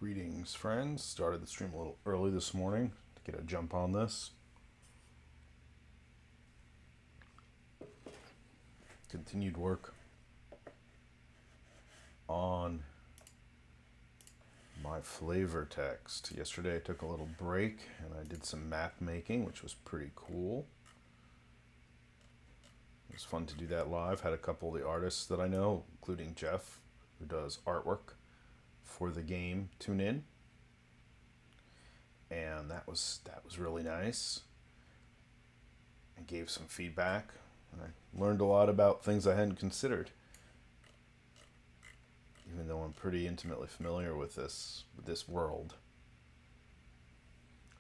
Greetings, friends. Started the stream a little early this morning to get a jump on this. Continued work on my flavor text. Yesterday I took a little break and I did some map making, which was pretty cool. It was fun to do that live. Had a couple of the artists that I know, including Jeff, who does artwork for the game, tune in. And that was really nice. I gave some feedback. And I learned a lot about things I hadn't considered, even though I'm pretty intimately familiar with this world.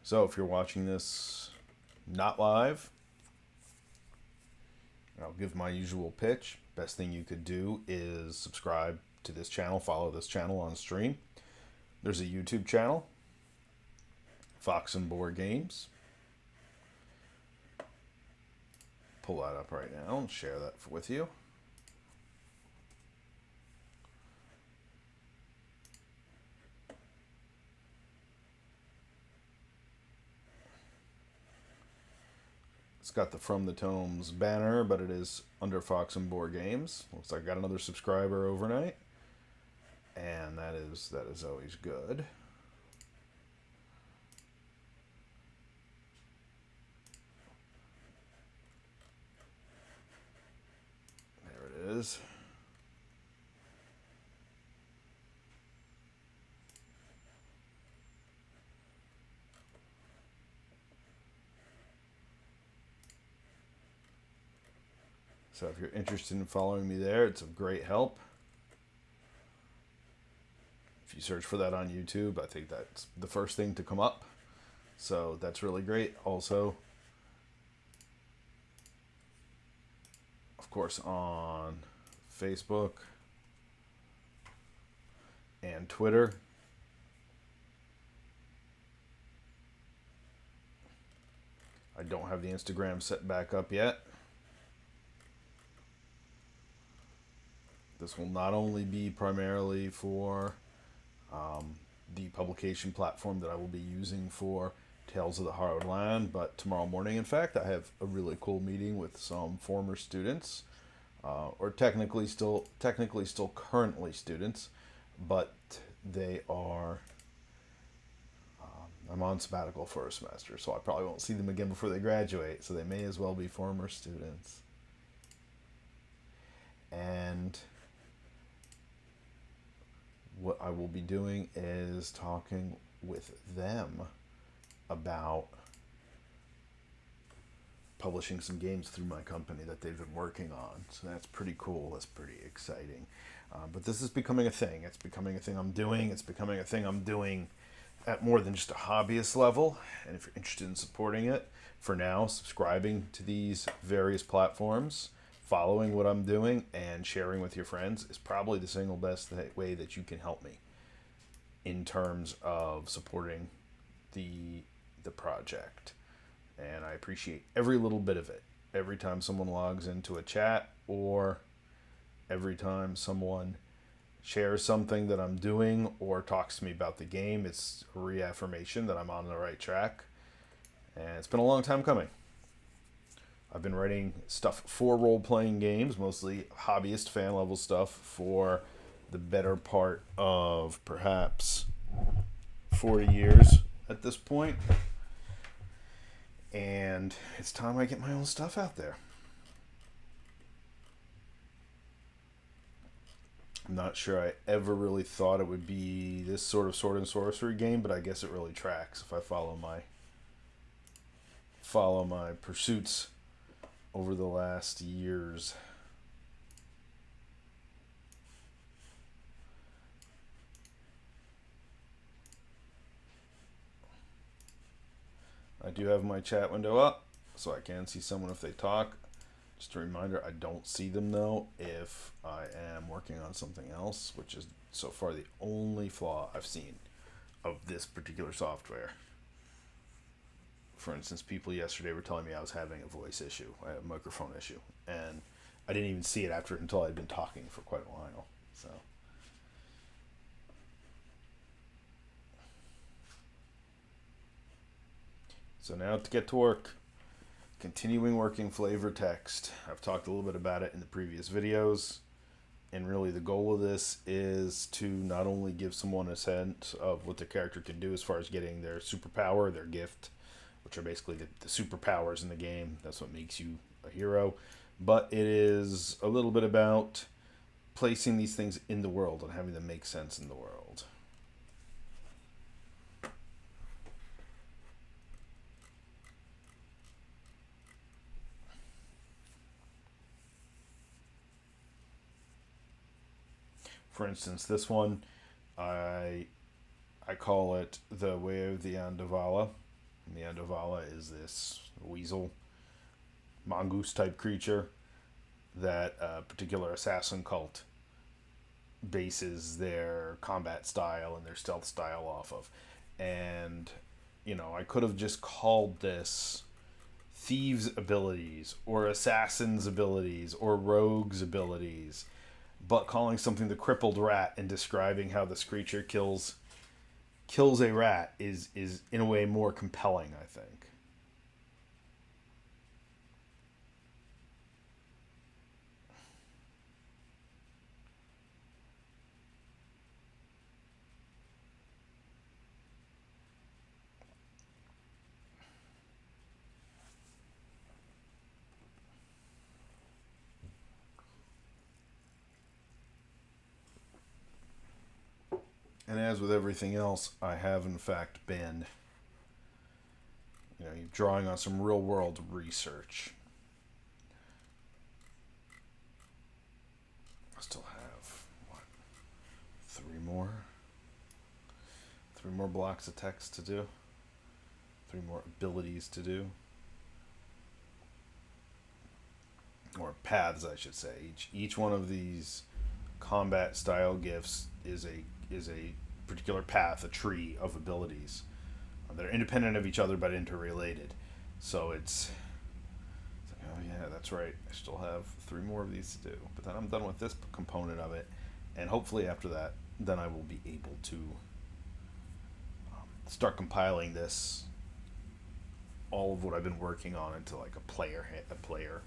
So if you're watching this not live, I'll give my usual pitch. Best thing you could do is subscribe to this channel, follow this channel on stream. There's a YouTube channel, Fox and Board Games. Pull that up right now and share that with you. It's got the From the Tomes banner, but it is under Fox and Board Games. Looks like I got another subscriber overnight, and that is always good. There it is. So if you're interested in following me there, it's of great help. If you search for that on YouTube, I think that's the first thing to come up. So that's really great. Also, of course, on Facebook and Twitter. I don't have the Instagram set back up yet. This will not only be primarily for the publication platform that I will be using for Tales of the Hard Land, but tomorrow morning, in fact, I have a really cool meeting with some former students, or technically still currently students, but they are. I'm on sabbatical for a semester, so I probably won't see them again before they graduate. So they may as well be former students, and what I will be doing is talking with them about publishing some games through my company that they've been working on. So that's pretty cool. That's pretty exciting. But this is becoming a thing. It's becoming a thing I'm doing. It's becoming a thing I'm doing at more than just a hobbyist level. And if you're interested in supporting it, for now, subscribing to these various platforms, following what I'm doing, and sharing with your friends is probably the single best way that you can help me in terms of supporting the project. And I appreciate every little bit of it. Every time someone logs into a chat, or every time someone shares something that I'm doing or talks to me about the game, it's a reaffirmation that I'm on the right track. And it's been a long time coming. I've been writing stuff for role-playing games, mostly hobbyist, fan-level stuff, for the better part of perhaps 40 years at this point. And it's time I get my own stuff out there. I'm not sure I ever really thought it would be this sort of sword and sorcery game, but I guess it really tracks if I follow my pursuits over the last years. I do have my chat window up, so I can see someone if they talk. Just a reminder, I don't see them though if I am working on something else, which is so far the only flaw I've seen of this particular software. For instance, people yesterday were telling me I was having a voice issue, a microphone issue, and I didn't even see it until I'd been talking for quite a while. So So now to get to work. Continuing working flavor text. I've talked a little bit about it in the previous videos. And really the goal of this is to not only give someone a sense of what the character can do as far as getting their superpower, their gift, which are basically the superpowers in the game. That's what makes you a hero. But it is a little bit about placing these things in the world and having them make sense in the world. For instance, this one, I call it the Way of the Andavala. And the Andavala is this weasel, mongoose type creature that a particular assassin cult bases their combat style and their stealth style off of. And, I could have just called this thieves' abilities or assassins' abilities or rogues' abilities, but calling something the crippled rat and describing how this creature kills a rat is in a way more compelling, I think. And as with everything else, I have in fact been, drawing on some real world research. I still have, three more? Three more blocks of text to do. Three more abilities to do. Or paths, I should say. Each one of these combat style gifts is a particular path, a tree of abilities. They're independent of each other but interrelated. So it's like, oh yeah, that's right. I still have three more of these to do. But then I'm done with this component of it. And hopefully after that, then I will be able to start compiling this, all of what I've been working on, into like a player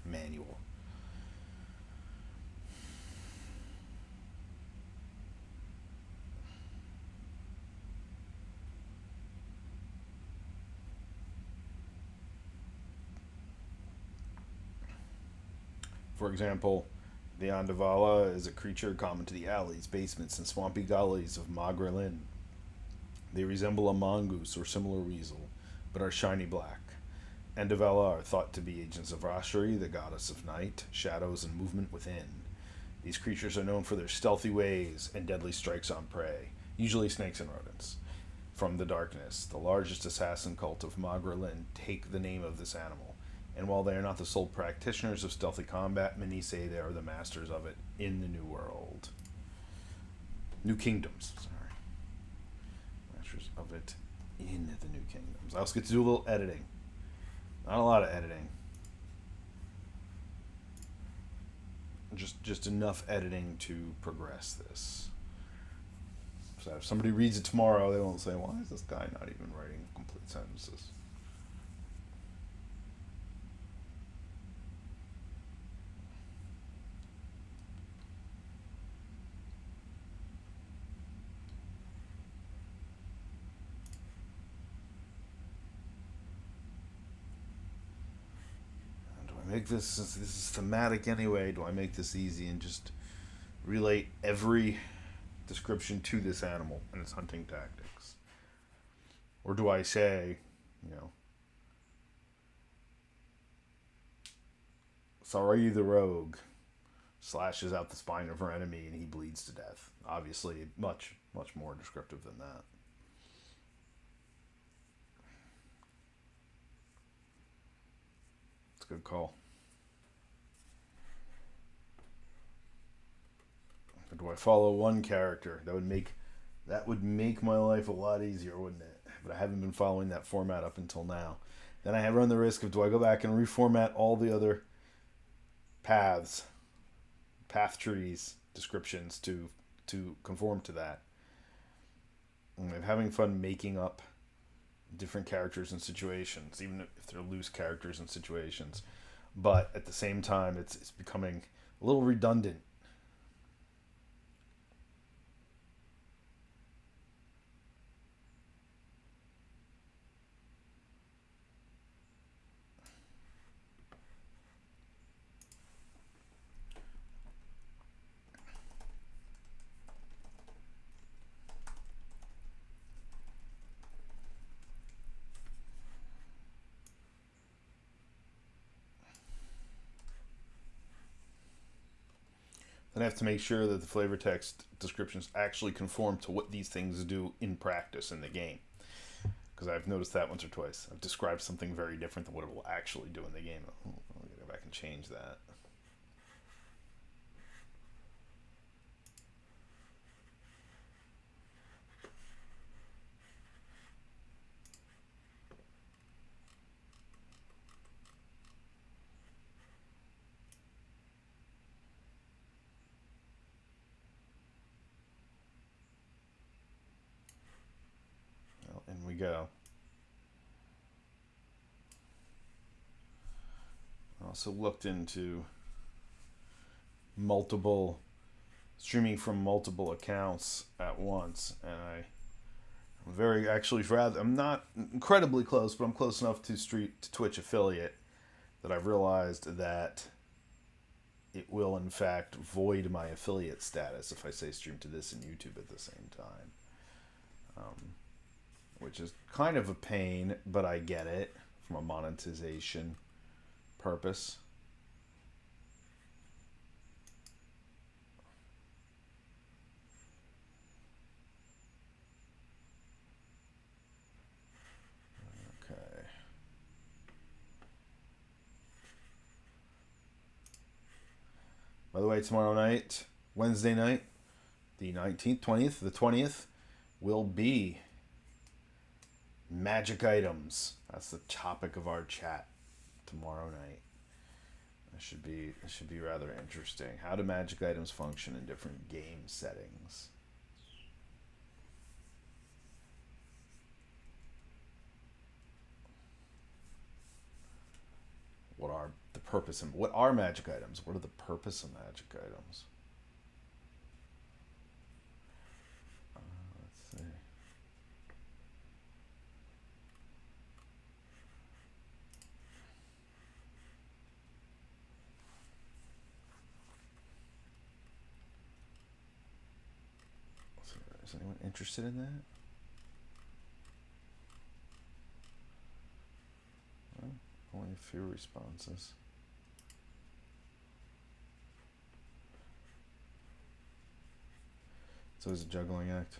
manual. For example, the Andavala is a creature common to the alleys, basements, and swampy gullies of Magrelin. They resemble a mongoose or similar weasel, but are shiny black. Andavala are thought to be agents of Ashri, the goddess of night, shadows, and movement within. These creatures are known for their stealthy ways and deadly strikes on prey, usually snakes and rodents. From the darkness, the largest assassin cult of Magrelin take the name of this animal. And while they are not the sole practitioners of stealthy combat, many say they are the masters of it in the New World. New Kingdoms, sorry. Masters of it in the New Kingdoms. I also get to do a little editing. Not a lot of editing. Just enough editing to progress this. So if somebody reads it tomorrow, they won't say, why is this guy not even writing complete sentences? Make this, since this is thematic anyway, do I make this easy and just relate every description to this animal and its hunting tactics? Or do I say, Sarai the rogue slashes out the spine of her enemy and he bleeds to death? Obviously, much, much more descriptive than that. It's a good call. Or do I follow one character? That would make my life a lot easier, wouldn't it? But I haven't been following that format up until now. Then I run the risk of, do I go back and reformat all the other path trees, descriptions to conform to that? And I'm having fun making up different characters and situations, even if they're loose characters and situations. But at the same time, it's becoming a little redundant. Then I have to make sure that the flavor text descriptions actually conform to what these things do in practice in the game. Because I've noticed that once or twice. I've described something very different than what it will actually do in the game. I'll go back and change that. Well, in we go. I also looked into multiple streaming from multiple accounts at once, and I'm very actually rather I'm not incredibly close, but I'm close enough to Twitch affiliate that I've realized that it will in fact void my affiliate status if I say stream to this and YouTube at the same time, which is kind of a pain, but I get it from a monetization purpose. Okay. By the way, tomorrow night, Wednesday night, the 19th, 20th, the 20th, will be magic items. That's the topic of our chat tomorrow night. It should be rather interesting. How do magic items function in different game settings? What are the purpose and what are magic items? What are the purpose of magic items? Let's see. Is anyone interested in that? Well, only a few responses. So it's a juggling act.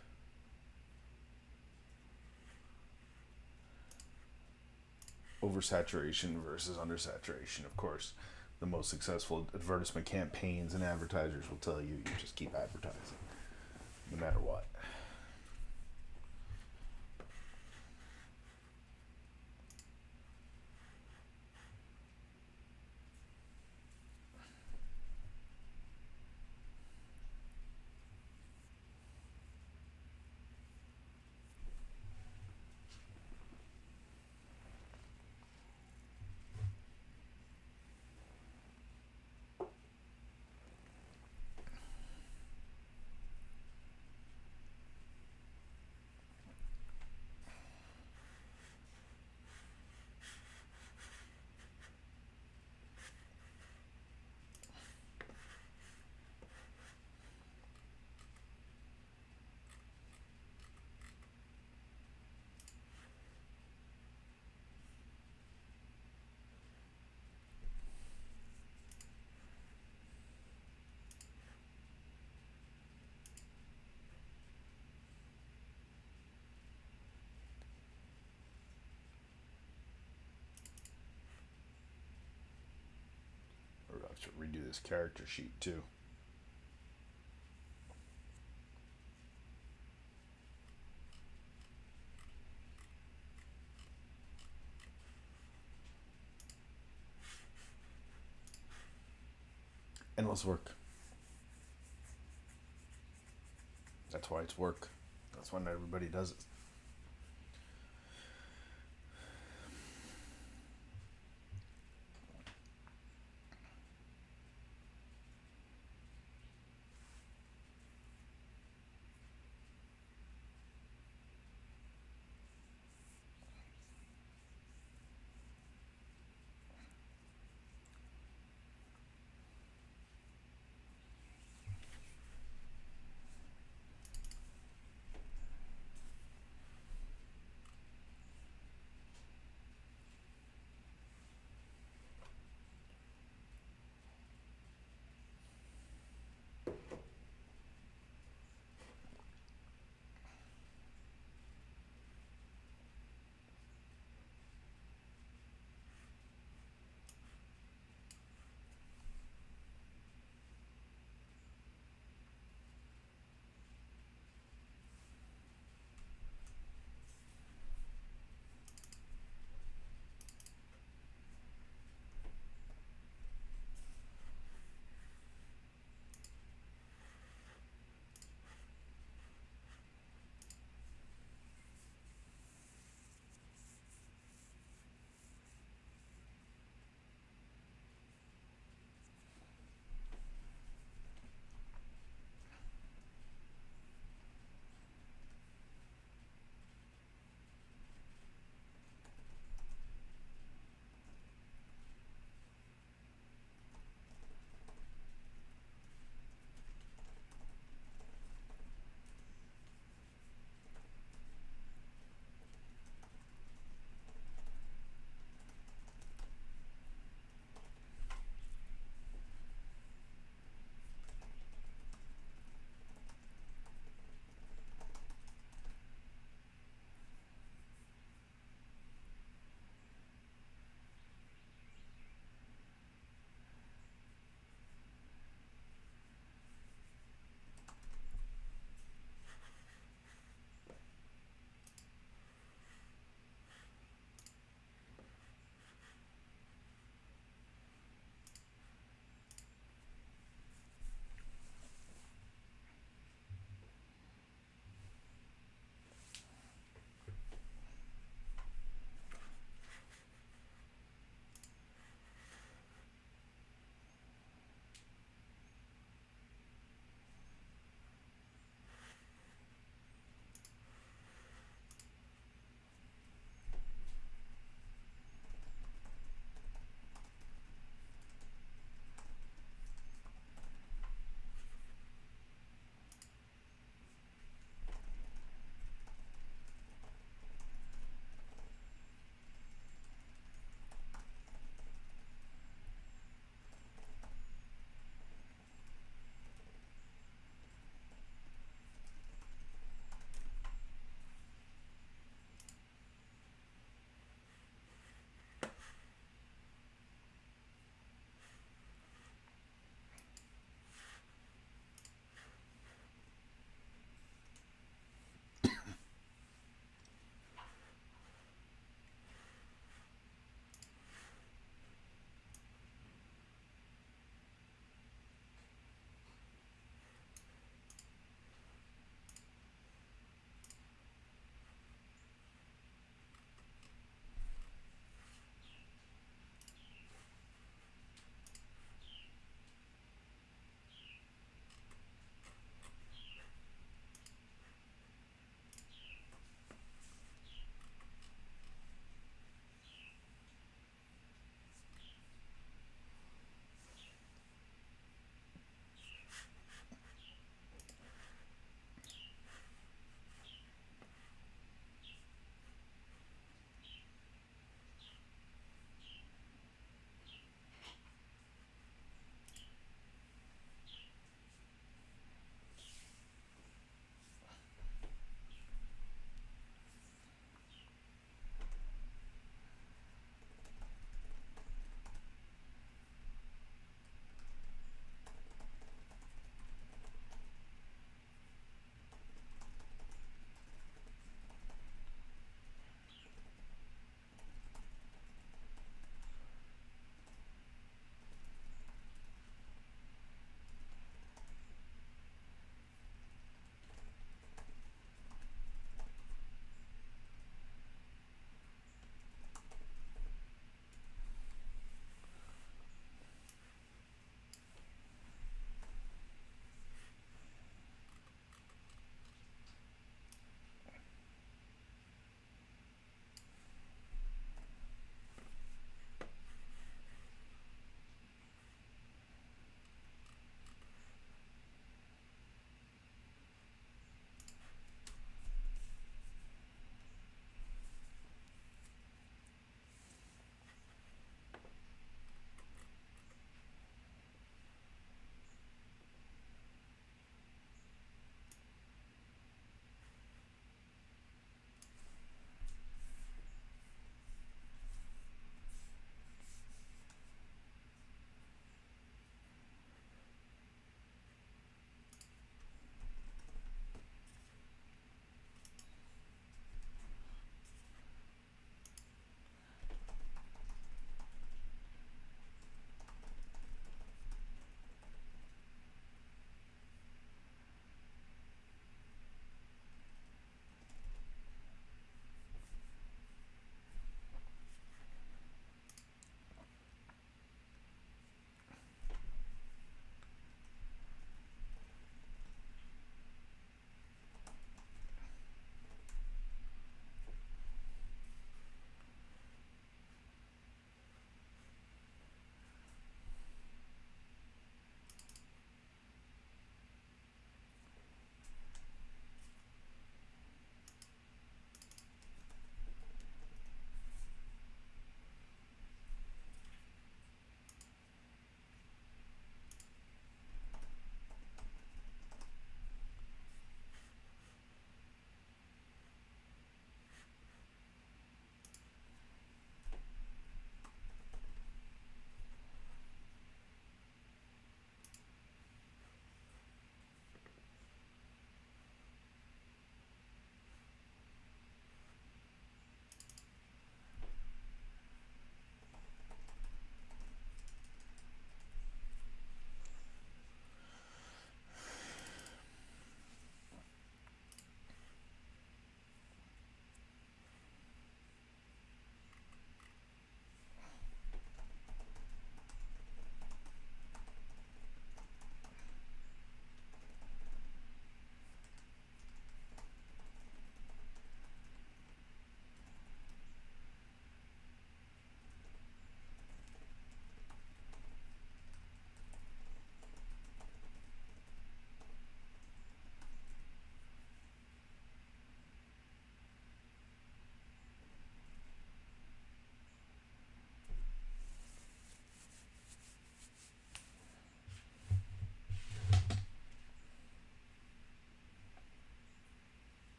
Oversaturation versus undersaturation. Of course, the most successful advertisement campaigns and advertisers will tell you just keep advertising, no matter what. Or I have to redo this character sheet too. Endless work. That's why it's work. That's why not everybody does it.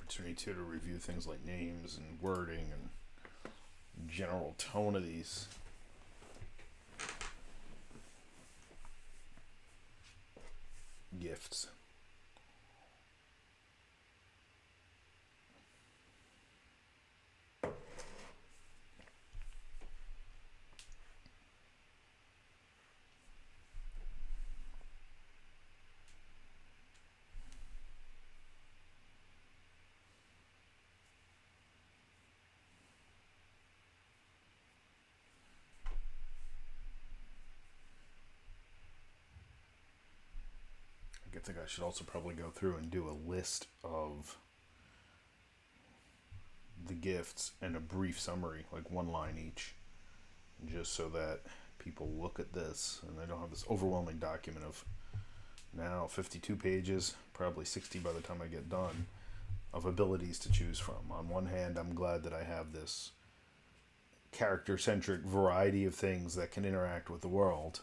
opportunity too to review things like names and wording and general tone of these. Gifts. I think I should also probably go through and do a list of the gifts and a brief summary, like one line each, just so that people look at this and they don't have this overwhelming document of now 52 pages, probably 60 by the time I get done, of abilities to choose from. On one hand, I'm glad that I have this character-centric variety of things that can interact with the world.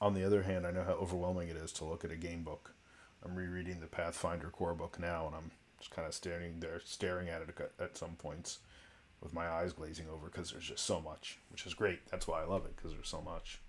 On the other hand, I know how overwhelming it is to look at a game book. I'm rereading the Pathfinder core book now, and I'm just kind of staring at it at some points with my eyes glazing over because there's just so much, which is great. That's why I love it, because there's so much.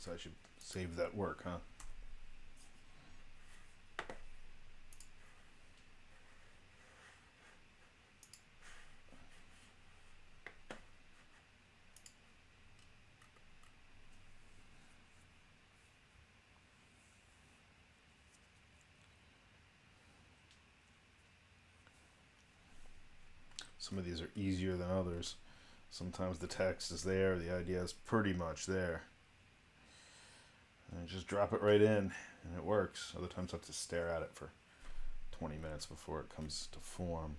guess I should save that work, huh? Some of these are easier than others. Sometimes the text is there, the idea is pretty much there. And just drop it right in, and it works. Other times I have to stare at it for 20 minutes before it comes to form.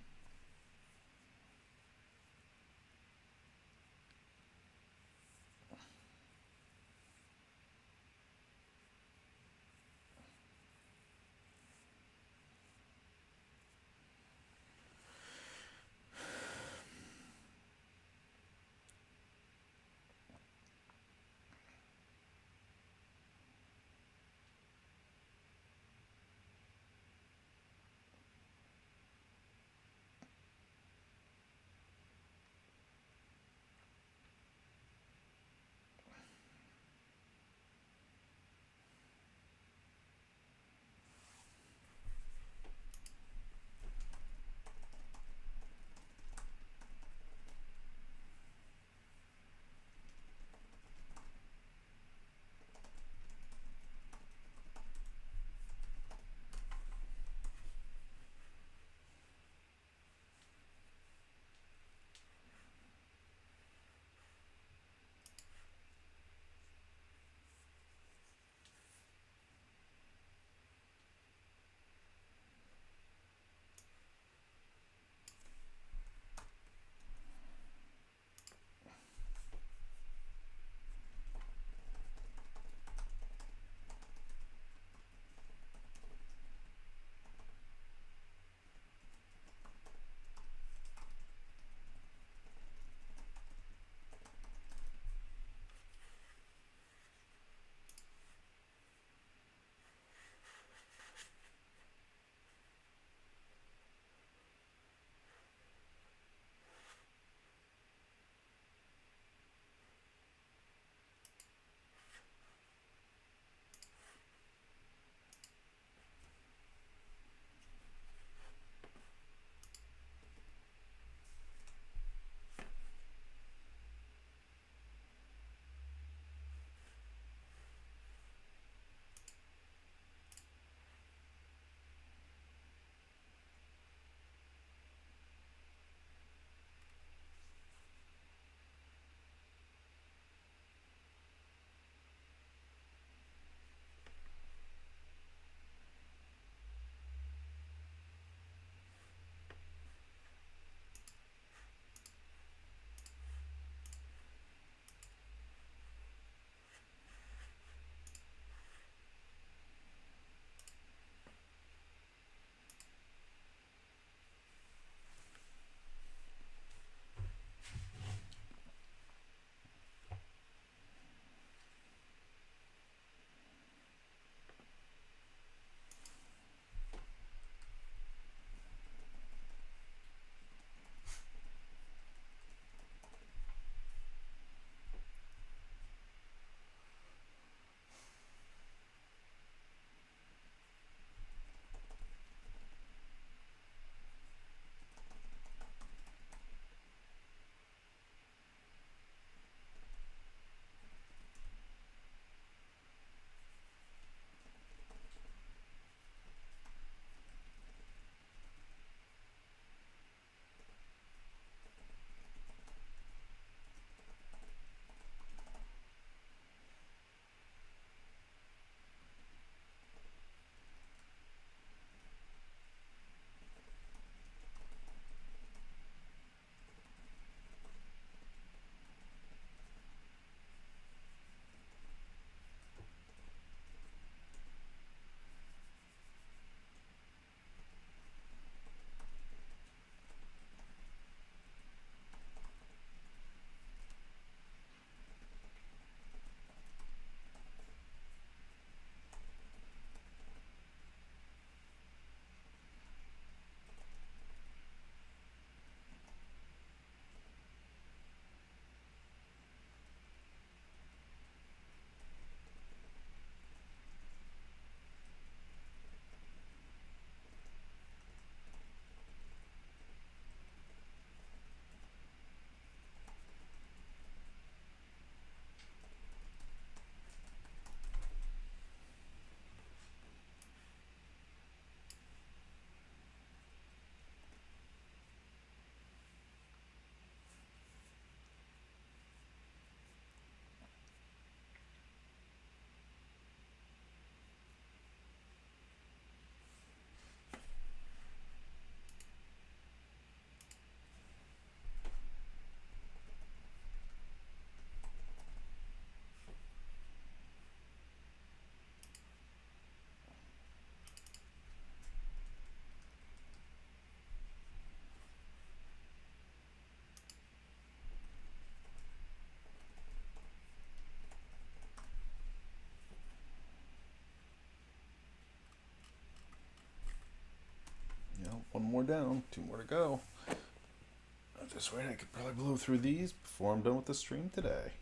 One more down, two more to go. At this rate, I could probably blow through these before I'm done with the stream today.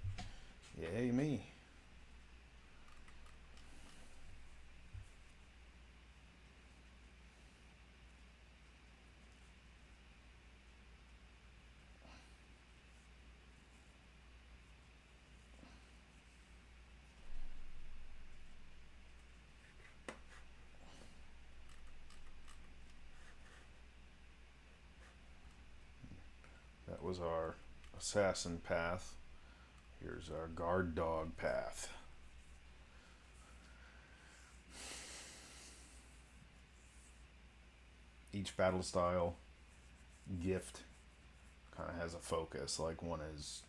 Yay me. That was our assassin path. Here's our guard dog path. Each battle style gift kind of has a focus. Like one is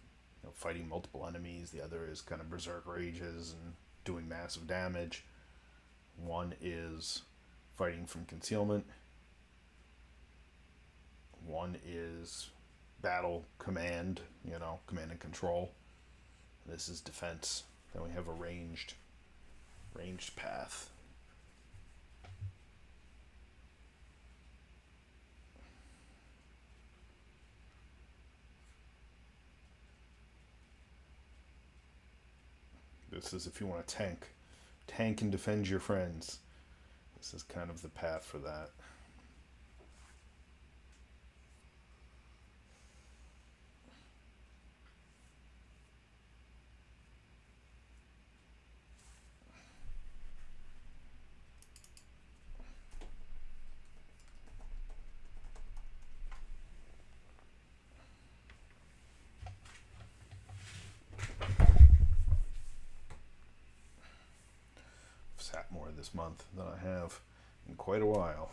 fighting multiple enemies, the other is kind of berserk rages and doing massive damage. One is fighting from concealment. One is battle command, command and control. This is defense. Then we have a ranged path. This is if you want to tank and defend your friends. This is kind of the path for that. Sat more this month than I have in quite a while.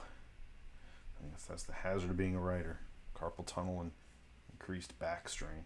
I guess that's the hazard of being a writer. Carpal tunnel and increased back strain.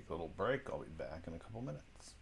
take a little break. I'll be back in a couple minutes.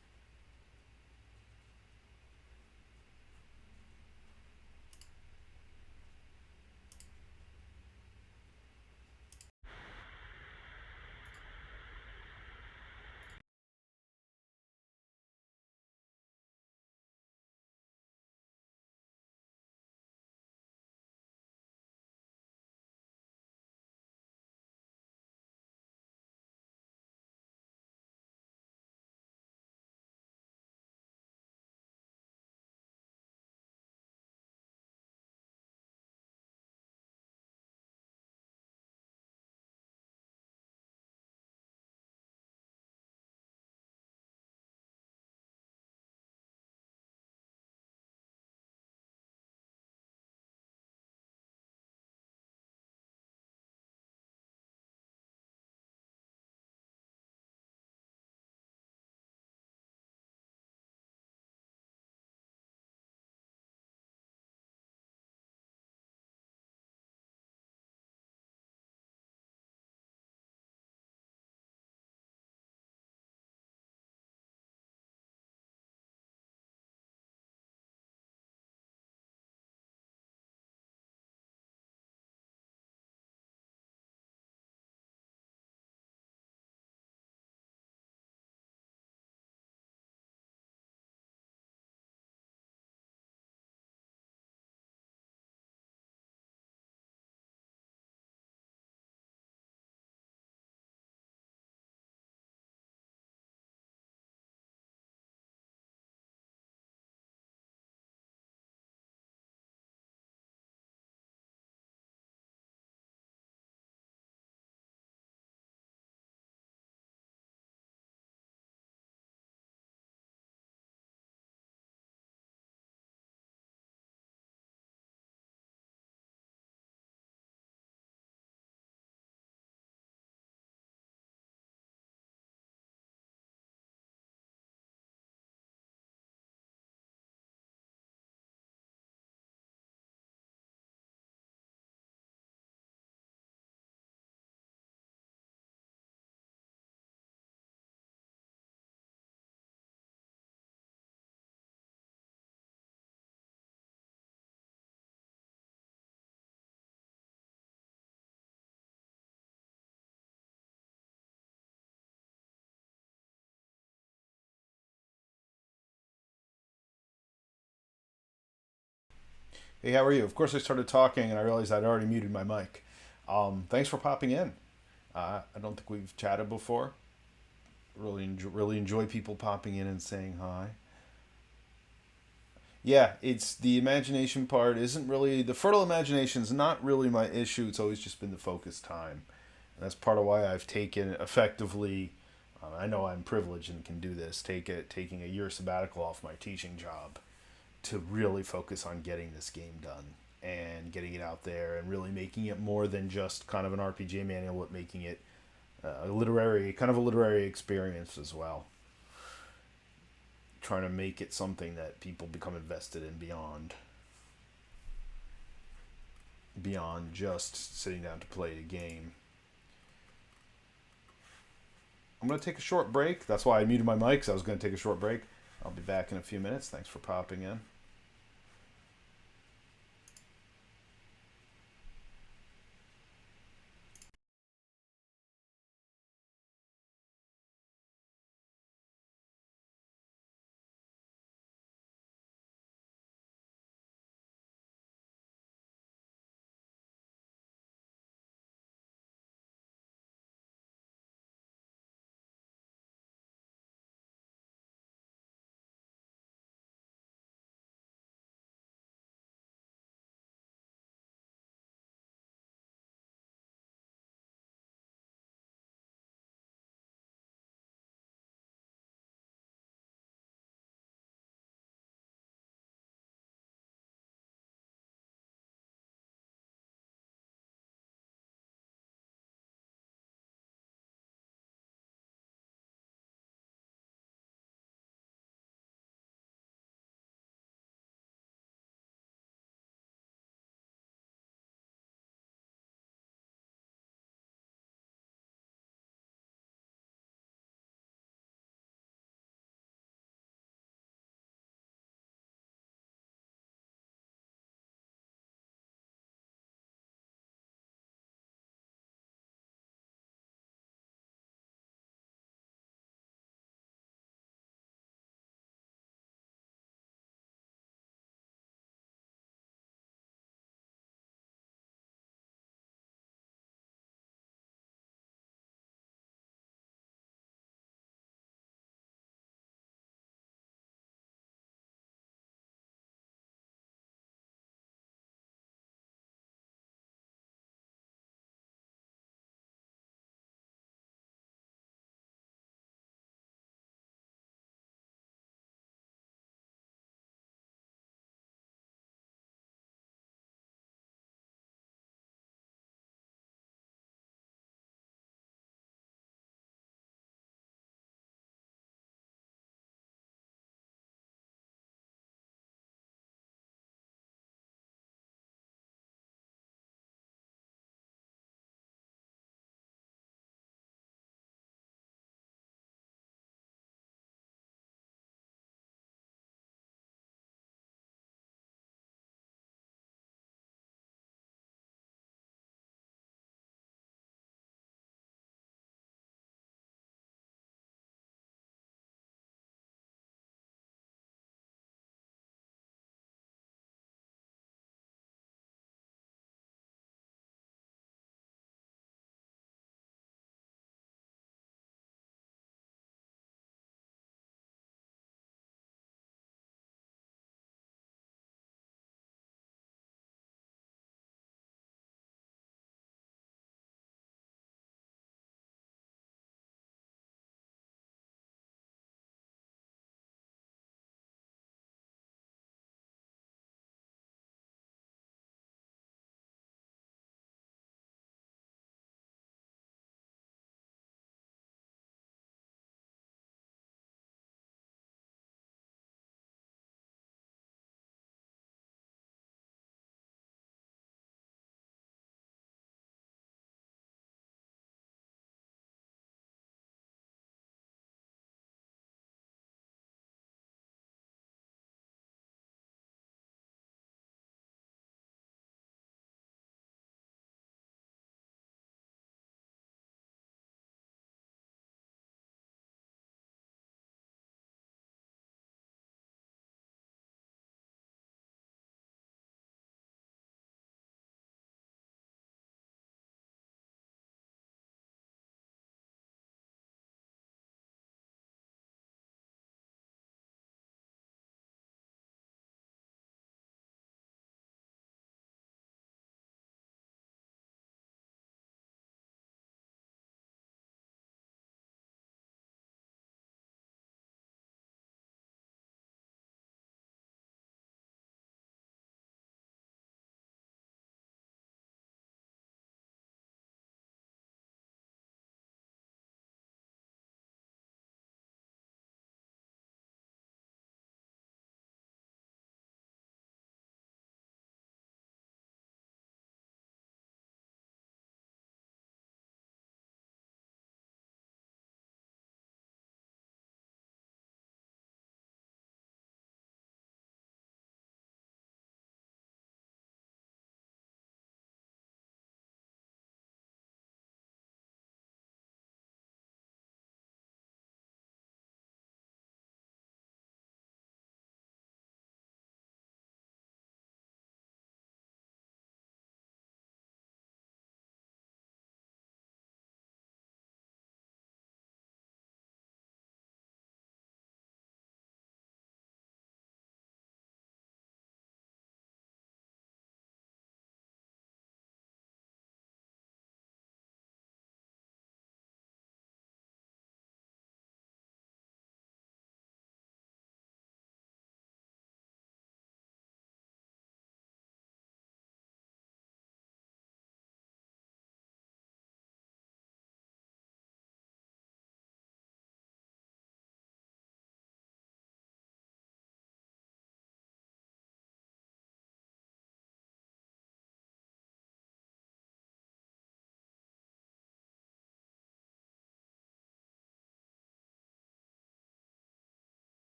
Hey, how are you? Of course, I started talking and I realized I'd already muted my mic. Thanks for popping in. I don't think we've chatted before. Really enjoy people popping in and saying hi. Yeah, it's the imagination part isn't really the fertile imagination is not really my issue. It's always just been the focus time, and that's part of why I've taken effectively. I know I'm privileged and can do this. Taking a year sabbatical off my teaching job to really focus on getting this game done and getting it out there and really making it more than just kind of an RPG manual, but making it a literary experience as well. Trying to make it something that people become invested in beyond just sitting down to play the game. I'm going to take a short break. That's why I muted my mic, because I was going to take a short break. I'll be back in a few minutes. Thanks for popping in.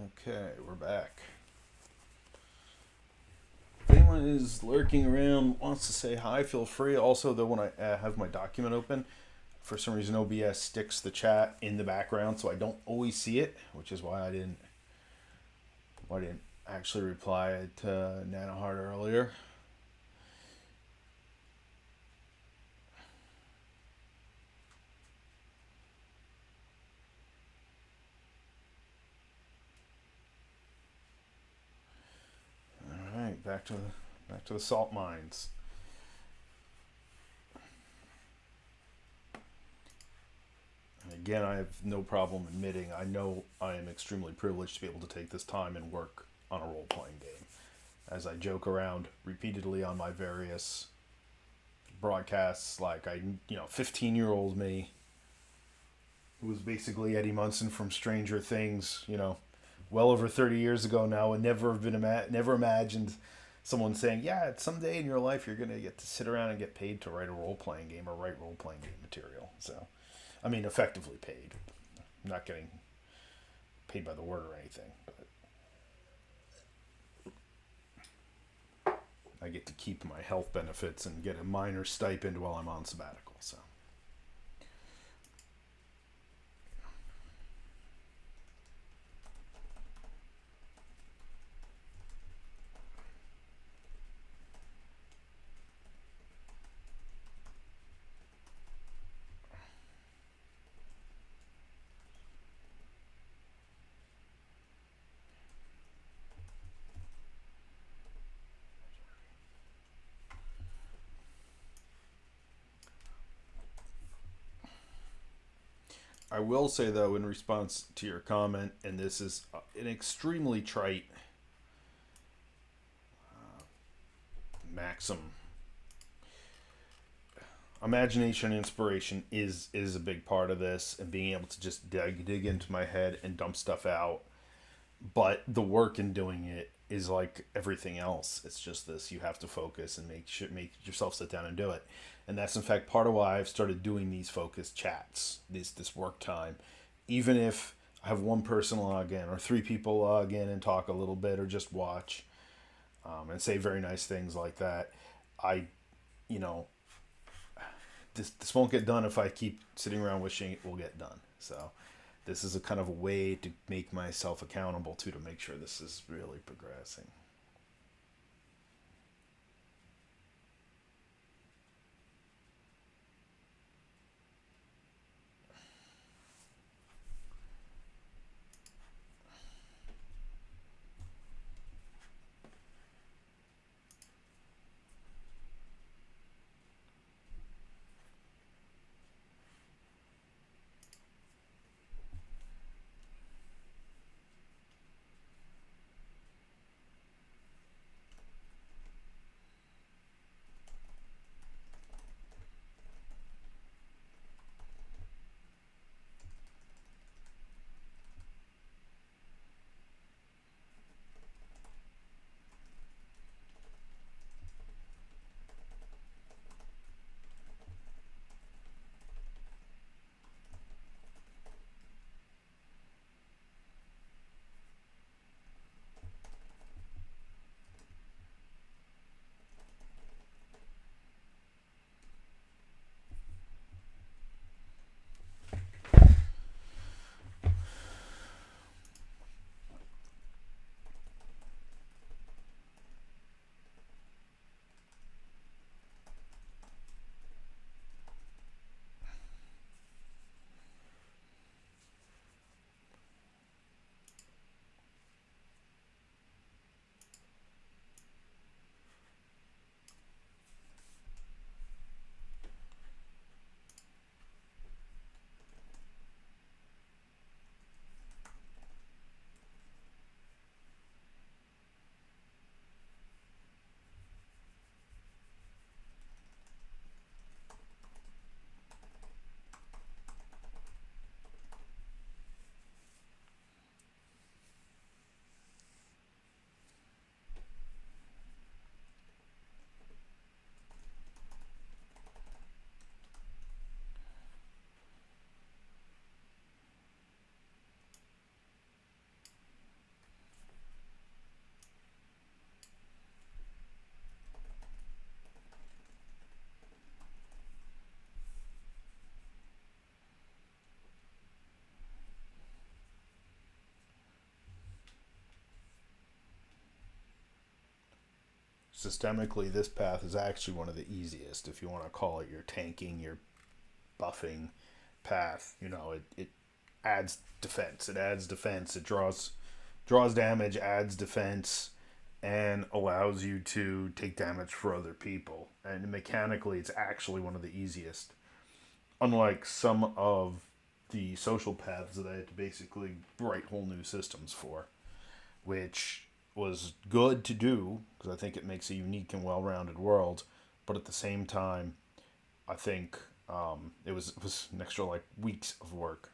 Okay, we're back. If anyone is lurking around, wants to say hi, feel free. Also, though, when I have my document open, for some reason OBS sticks the chat in the background, so I don't always see it, which is why I didn't actually reply to Nanoheart earlier. All right, back to the salt mines. Again, I have no problem admitting I know I am extremely privileged to be able to take this time and work on a role playing game. As I joke around repeatedly on my various broadcasts, like 15-year-old me, who was basically Eddie Munson from Stranger Things, well over 30 years ago now, and never imagined someone saying, yeah, someday in your life you're going to get to sit around and get paid to write a role playing game or write role playing game material. So, I mean, effectively paid. I'm not getting paid by the word or anything, but I get to keep my health benefits and get a minor stipend while I'm on sabbatical. So. I will say, though, in response to your comment, and this is an extremely trite maxim, imagination and inspiration is a big part of this, and being able to just dig into my head and dump stuff out. But the work in doing it is like everything else. It's just this: you have to focus and make yourself sit down and do it. And that's in fact part of why I've started doing these focused chats, this work time, even if I have one person log in or three people log in and talk a little bit or just watch, and say very nice things like that. I, you know, this won't get done if I keep sitting around wishing it will get done. So this is a kind of a way to make myself accountable to make sure this is really progressing. systemically, this path is actually one of the easiest, if you want to call it your tanking, your buffing path. It adds defense. It adds defense. It draws damage, adds defense, and allows you to take damage for other people. And mechanically, it's actually one of the easiest. Unlike some of the social paths that I had to basically write whole new systems for, which was good to do because I think it makes a unique and well-rounded world. But at the same time, I think it was an extra like weeks of work.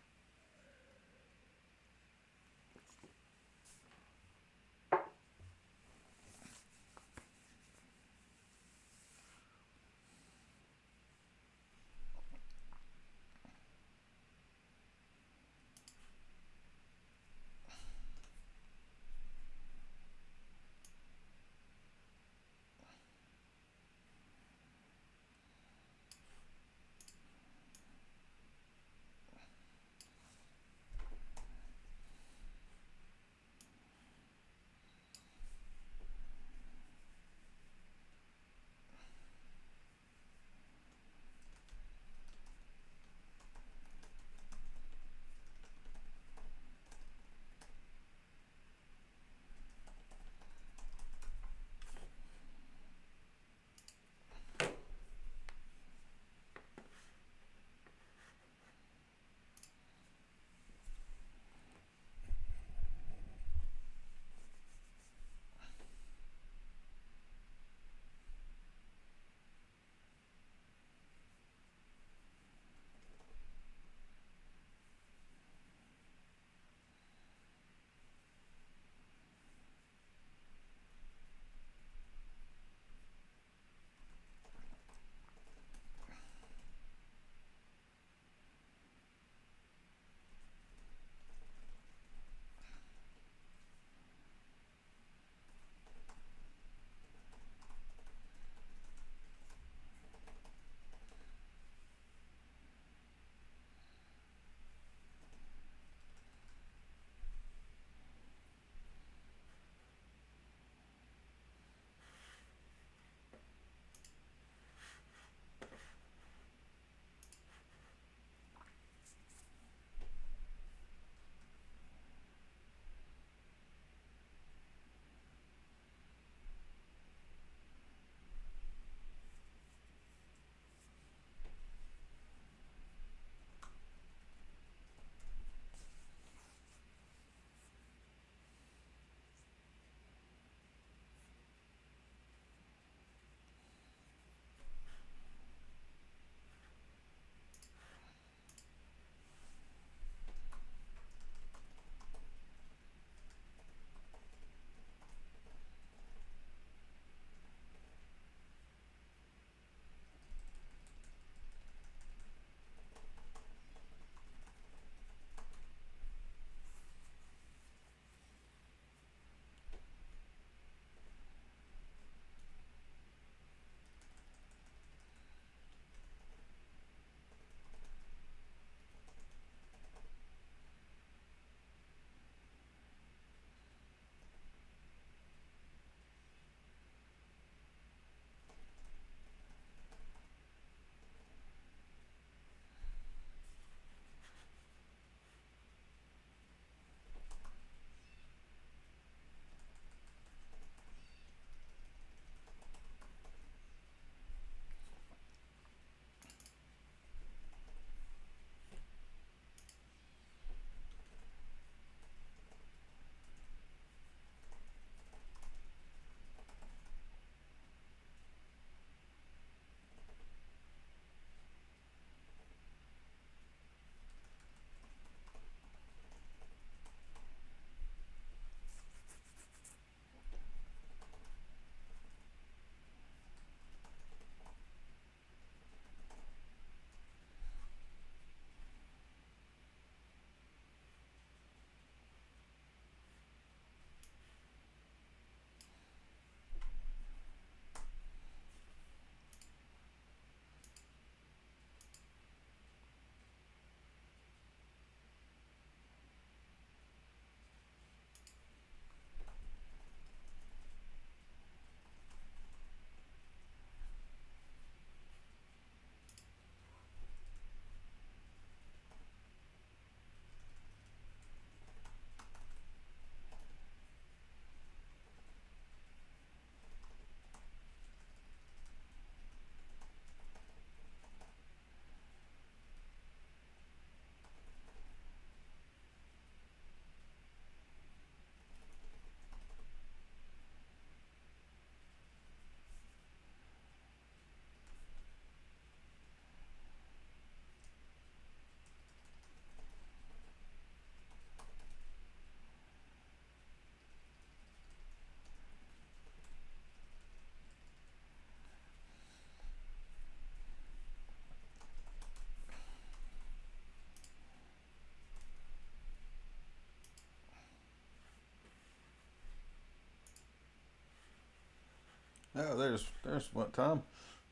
Oh, there's what, Tom?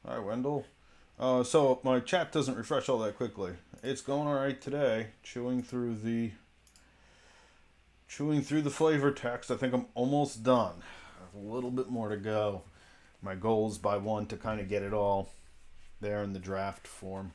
Hi, Wendell. So my chat doesn't refresh all that quickly. It's going all right today. Chewing through the flavor text. I think I'm almost done. I have a little bit more to go. My goal is by one to kind of get it all there in the draft form.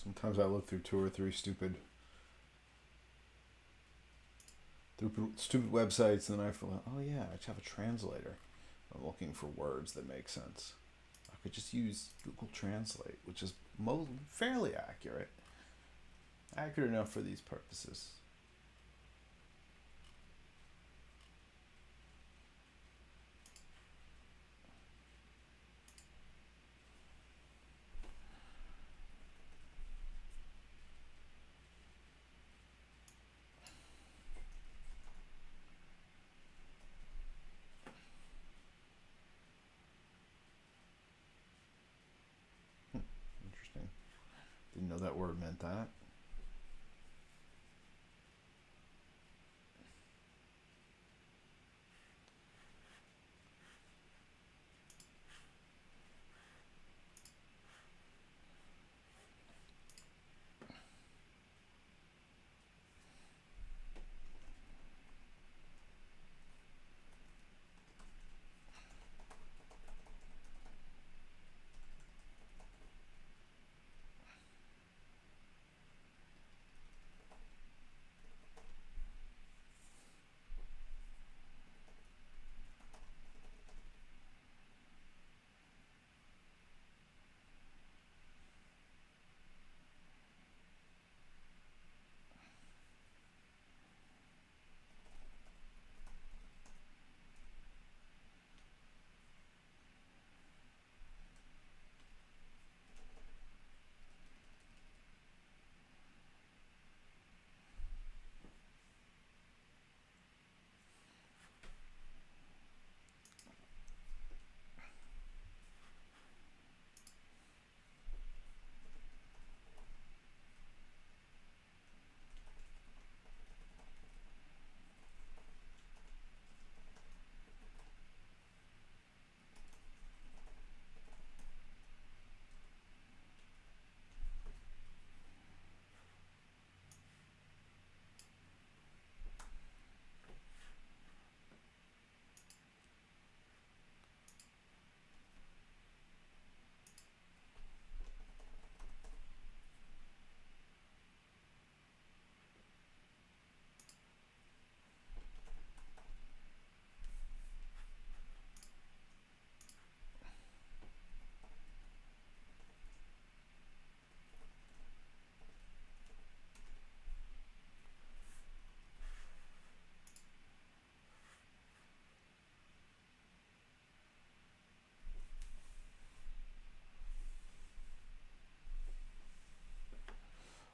Sometimes I look through two or three stupid websites, and then I feel like, oh yeah, I should have a translator. I'm looking for words that make sense. I could just use Google Translate, which is fairly accurate enough for these purposes. Interesting. Didn't know that word meant that.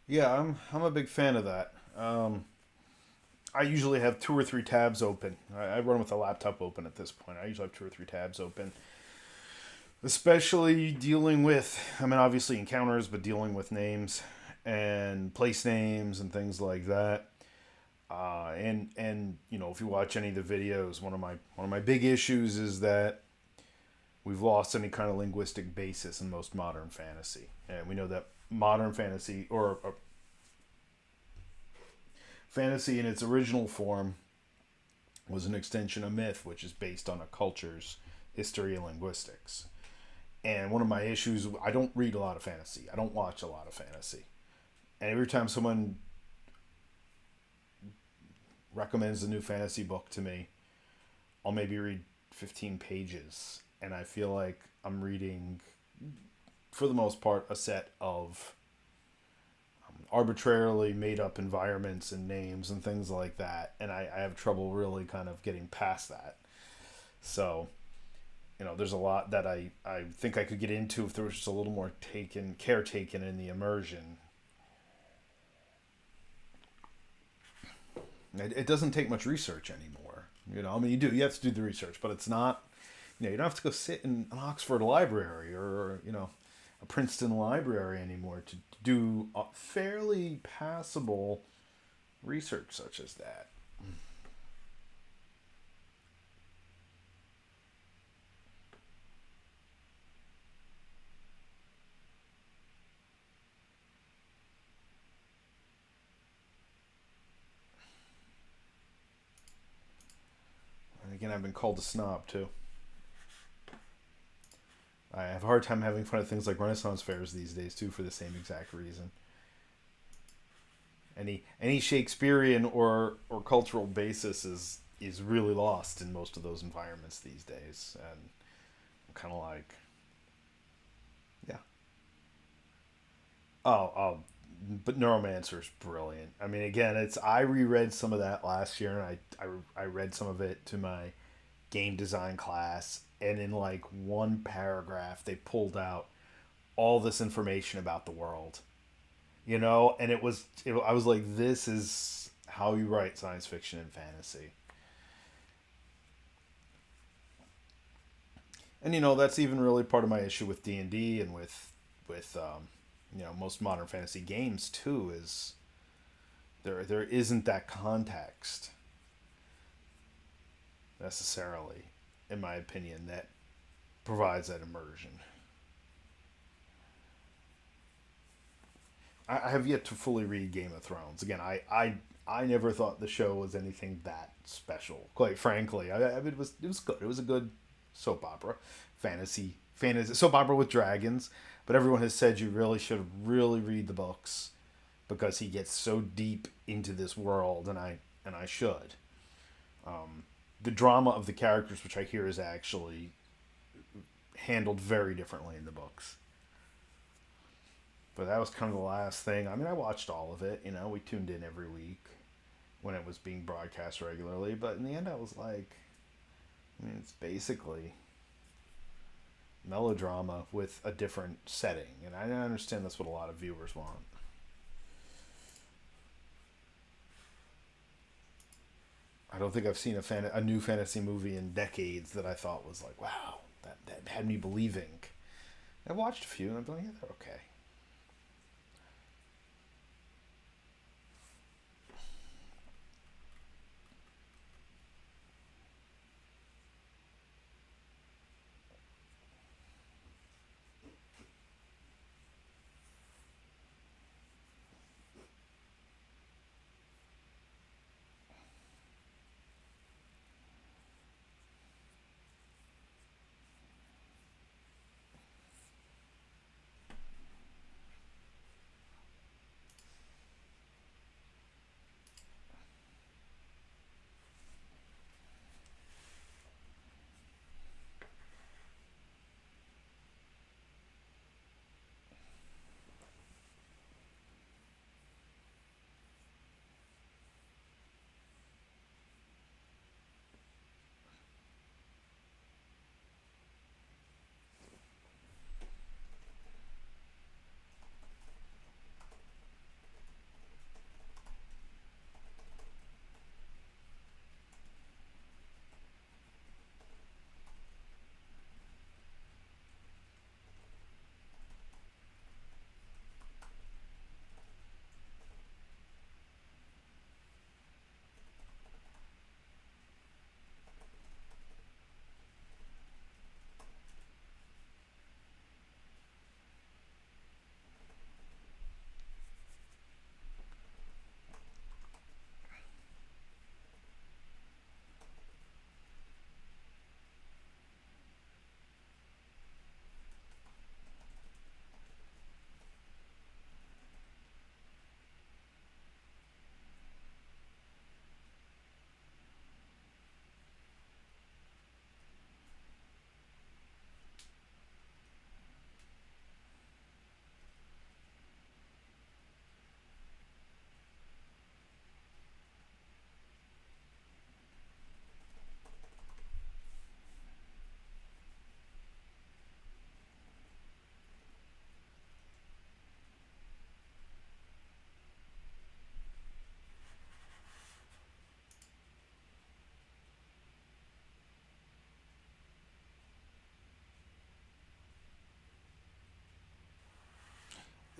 Yeah, I'm a big fan of that. I usually have two or three tabs open. I run with a laptop open at this point. I usually have two or three tabs open, especially dealing with, I mean, obviously encounters, but dealing with names and place names and things like that. And you know, if you watch any of the videos, one of my big issues is that we've lost any kind of linguistic basis in most modern fantasy, and we know that modern fantasy or fantasy in its original form was an extension of myth, which is based on a culture's history and linguistics. And one of my issues, I don't read a lot of fantasy. I don't watch a lot of fantasy. And every time someone recommends a new fantasy book to me, I'll maybe read 15 pages. And I feel like I'm reading, for the most part, a set of arbitrarily made up environments and names and things like that. And I have trouble really kind of getting past that. So, you know, there's a lot that I think I could get into if there was just a little more care taken in the immersion. It doesn't take much research anymore. You know, I mean, you have to do the research, but it's not. You know, you don't have to go sit in an Oxford library or you know, a Princeton library anymore to do a fairly passable research such as that. And again, I've been called a snob too. I have a hard time having fun at things like Renaissance fairs these days too, for the same exact reason. Any Shakespearean or cultural basis is really lost in most of those environments these days, and I'm kind of like, yeah, oh, but Neuromancer's brilliant. I mean, again, it's I reread some of that last year, and I read some of it to my game design class, and in like one paragraph, they pulled out all this information about the world, you know, and I was like, this is how you write science fiction and fantasy. And you know, that's even really part of my issue with D&D and with you know, most modern fantasy games too, is there isn't that context necessarily, in my opinion, that provides that immersion. I have yet to fully read Game of Thrones. Again, I never thought the show was anything that special. Quite frankly, I mean, it was good. It was a good soap opera, fantasy soap opera with dragons. But everyone has said you really should really read the books because he gets so deep into this world, and I should. The drama of the characters, which I hear is actually handled very differently in the books. But that was kind of the last thing. I mean, I watched all of it. You know, we tuned in every week when it was being broadcast regularly. But in the end, I was like, I mean, it's basically melodrama with a different setting, and I understand that's what a lot of viewers want. I don't think I've seen a new fantasy movie in decades that I thought was like, wow, that had me believing. I watched a few, and I'm like, yeah, they're okay.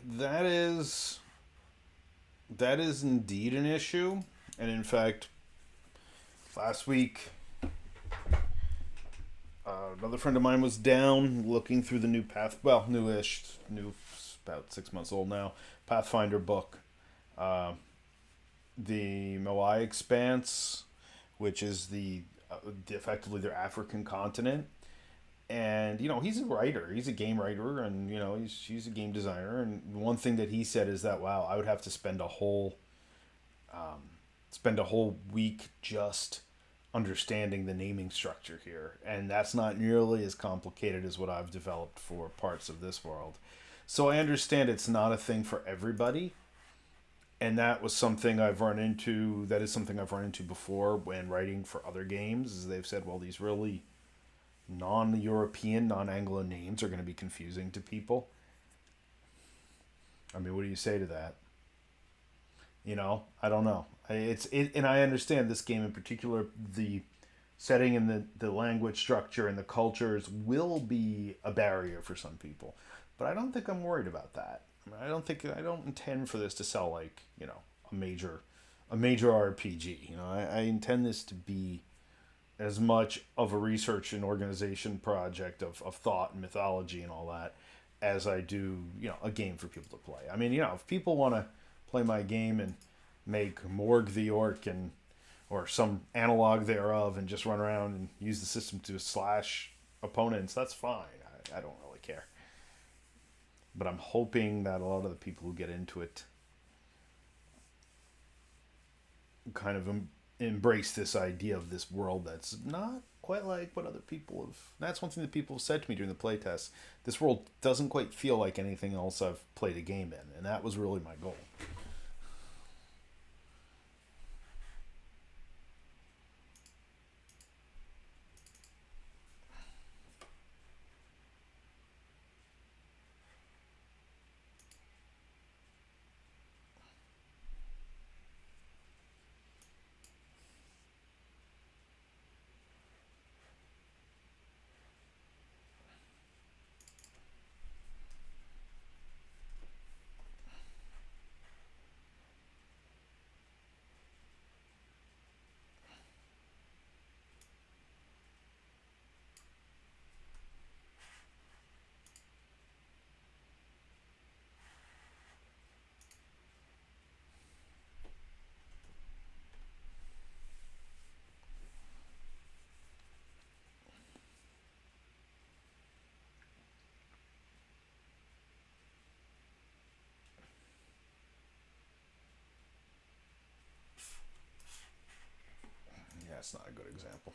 that is that is indeed an issue, and in fact, last week another friend of mine was down looking through the new newish, new, about 6 months old now, Pathfinder book, uh, the Moai Expanse, which is effectively their African continent. And he's a writer, he's a game writer, and he's a game designer. And one thing that he said is that, wow, I would have to spend a whole week just understanding the naming structure here, and that's not nearly as complicated as what I've developed for parts of this world. So I understand it's not a thing for everybody, and that is something I've run into before when writing for other games. Is they've said, well, these really non-European, non-Anglo names are going to be confusing to people. I mean, what do you say to that? I don't know. And I understand this game in particular, the setting and the language structure and the cultures will be a barrier for some people, but I don't think I'm worried about that. I don't intend for this to sell like a major RPG. I intend this to be as much of a research and organization project of thought and mythology and all that as I do, a game for people to play. I mean, if people want to play my game and make Morg the Orc and or some analog thereof and just run around and use the system to slash opponents, that's fine. I don't really care. But I'm hoping that a lot of the people who get into it kind of embrace this idea of this world that's not quite like what other people have. That's one thing that people have said to me during the playtest. This world doesn't quite feel like anything else I've played a game in, and that was really my goal. Yeah, it's not a good example.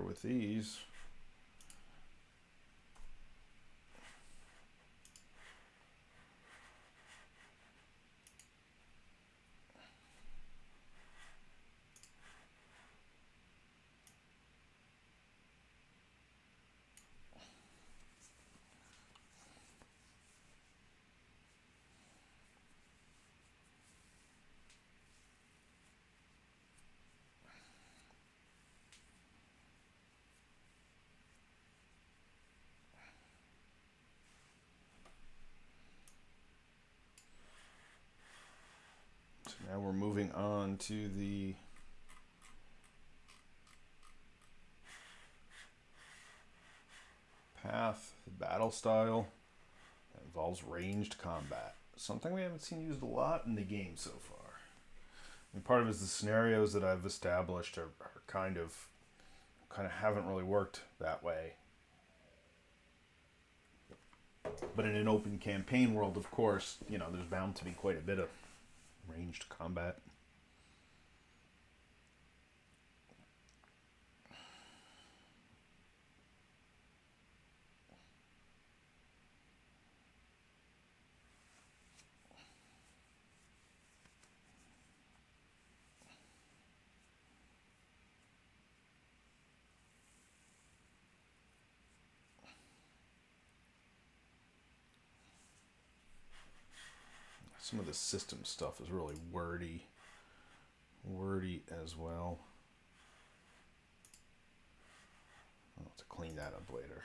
here with these. So now we're moving on to the path, the battle style. That involves ranged combat. Something we haven't seen used a lot in the game so far. And part of it is the scenarios that I've established are kind of haven't really worked that way. But in an open campaign world, of course, there's bound to be quite a bit of ranged combat. Some of the system stuff is really wordy as well. I'll have to clean that up later.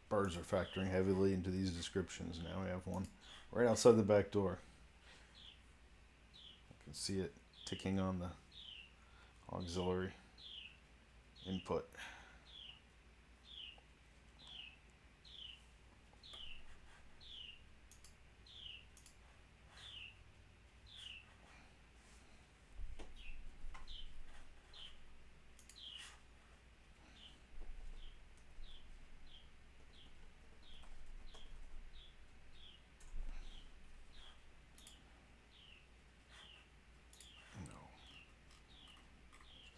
birds are factoring heavily into these descriptions. Now we have one right outside the back door. I can see it ticking on the auxiliary input. No,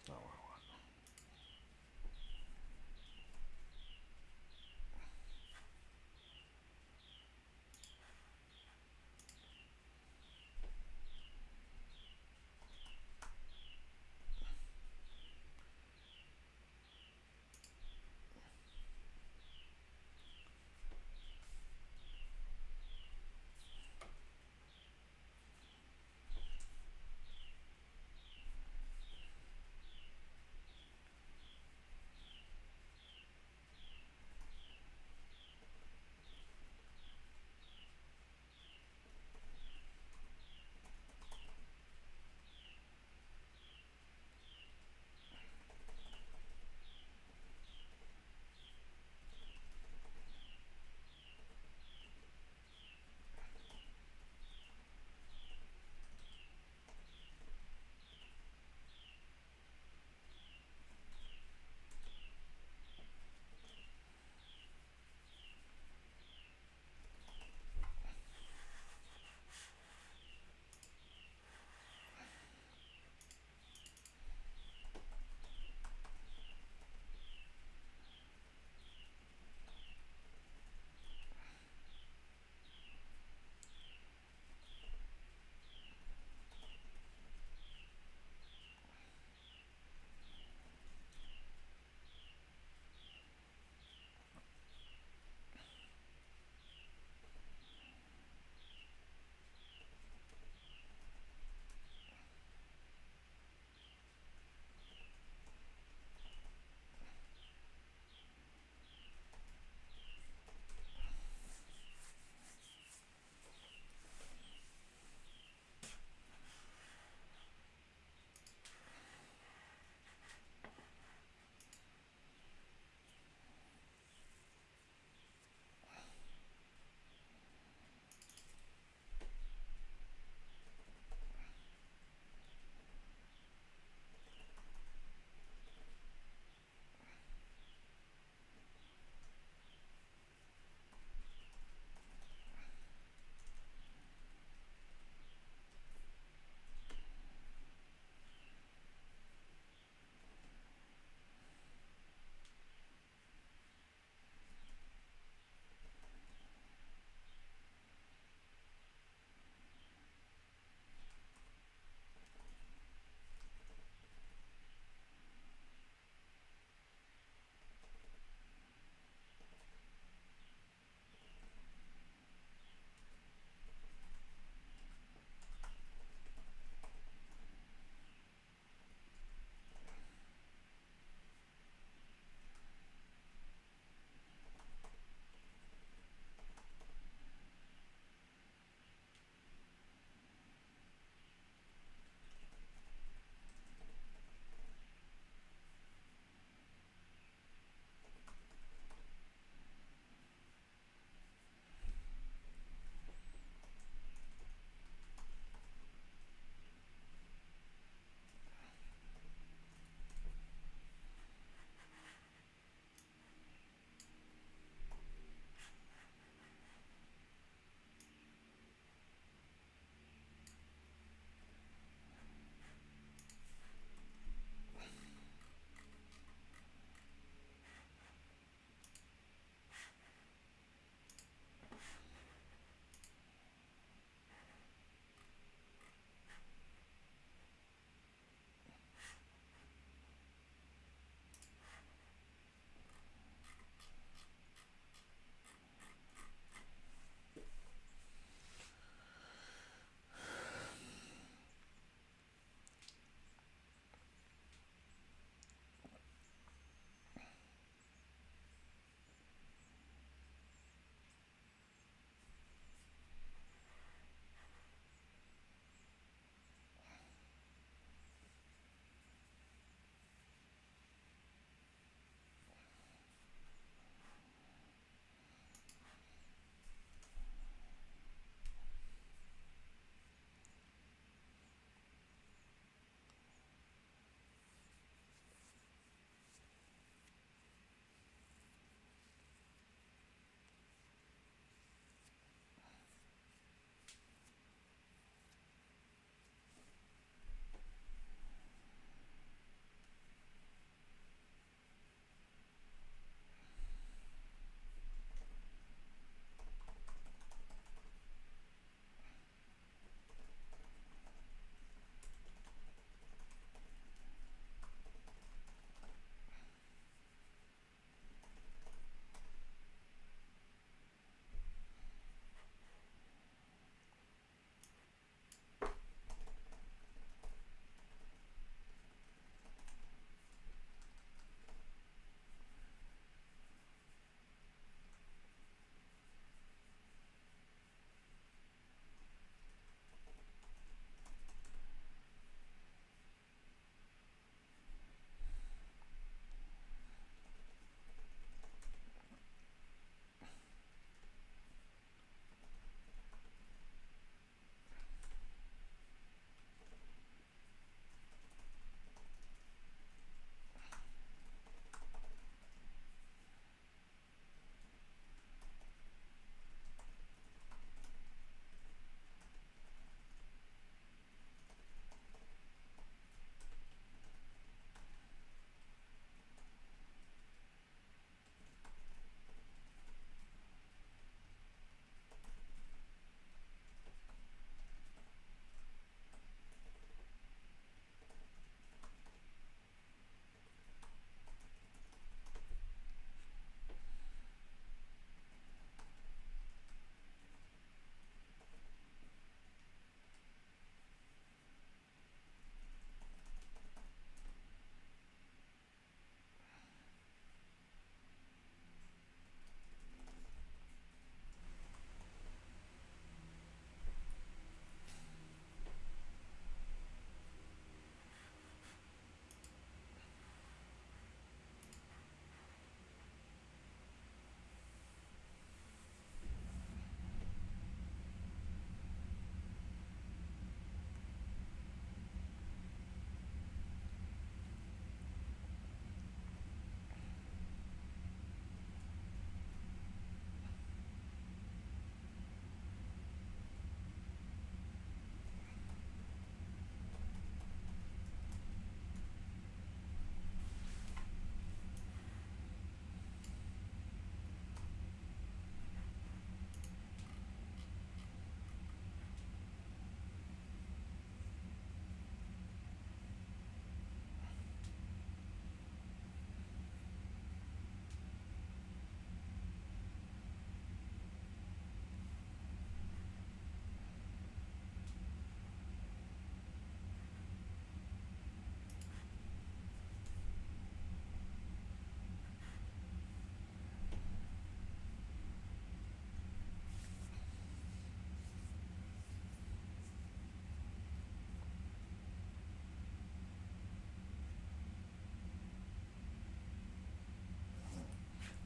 not what I want.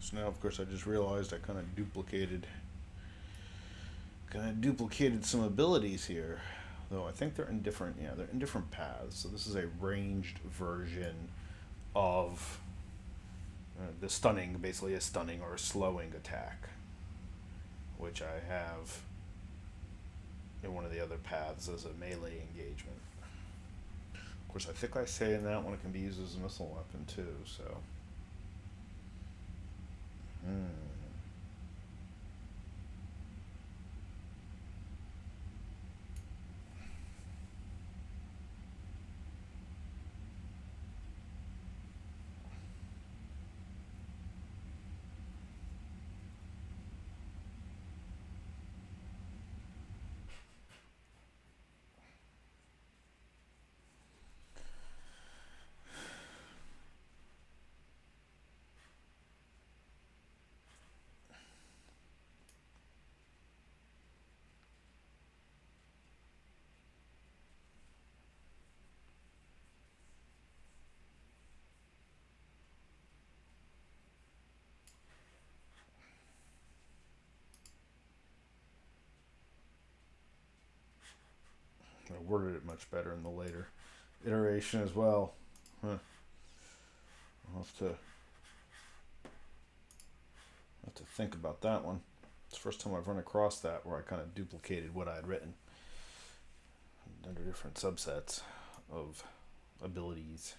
So now, of course, I just realized I kind of duplicated some abilities here. Though I think they're in different, yeah, they're in different paths. So this is a ranged version of the stunning, basically a stunning or a slowing attack, which I have in one of the other paths as a melee engagement. Of course, I think I say in that one it can be used as a missile weapon too. So, hmm. I worded it much better in the later iteration as well. Huh. I'll have to think about that one. It's the first time I've run across that where I kind of duplicated what I had written under different subsets of abilities.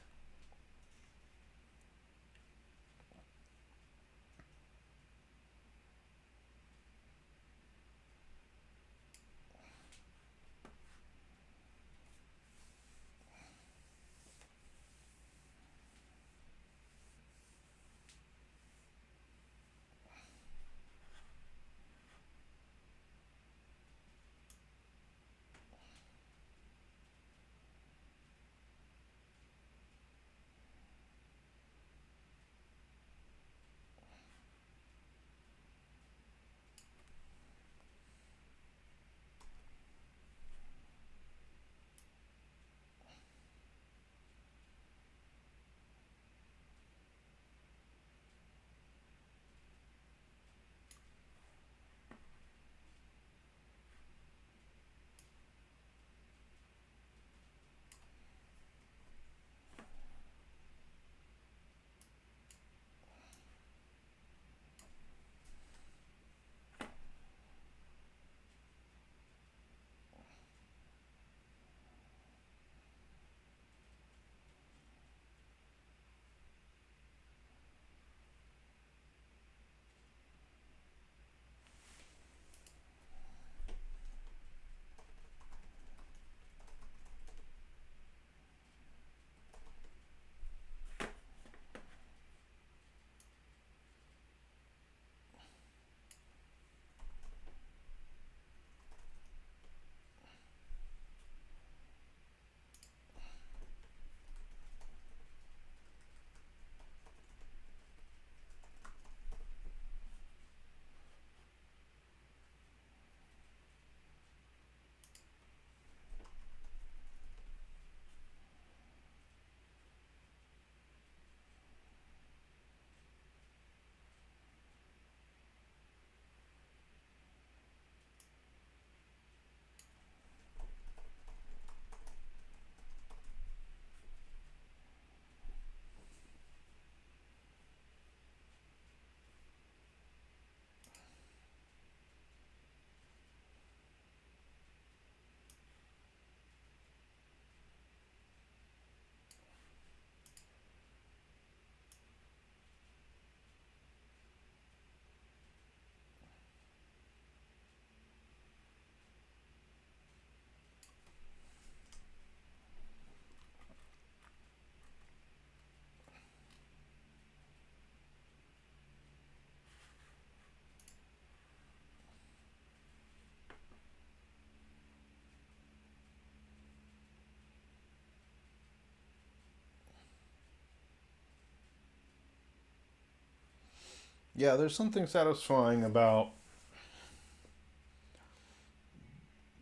Yeah, there's something satisfying about,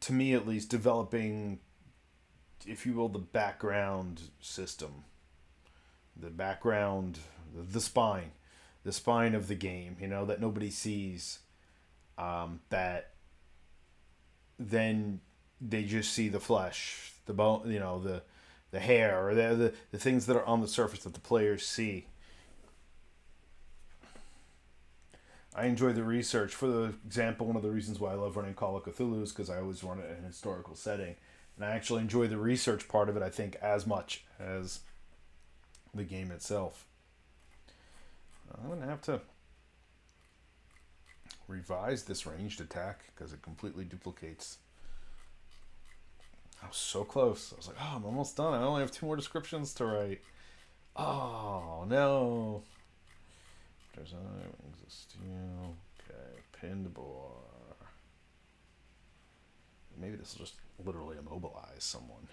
to me at least, developing, if you will, the background system, the background, the spine the spine of the game, that nobody sees. That then they just see the flesh, the bone, the hair, or the things that are on the surface that the players see. I enjoy the research. For the example, one of the reasons why I love running Call of Cthulhu is because I always run it in a historical setting, and I actually enjoy the research part of it. I think as much as the game itself. I'm gonna have to revise this ranged attack because it completely duplicates. I was so close. I was like, oh, I'm almost done. I only have 2 more descriptions to write. Oh no. There's wings of steel. Okay, pinned boar. Maybe this will just literally immobilize someone.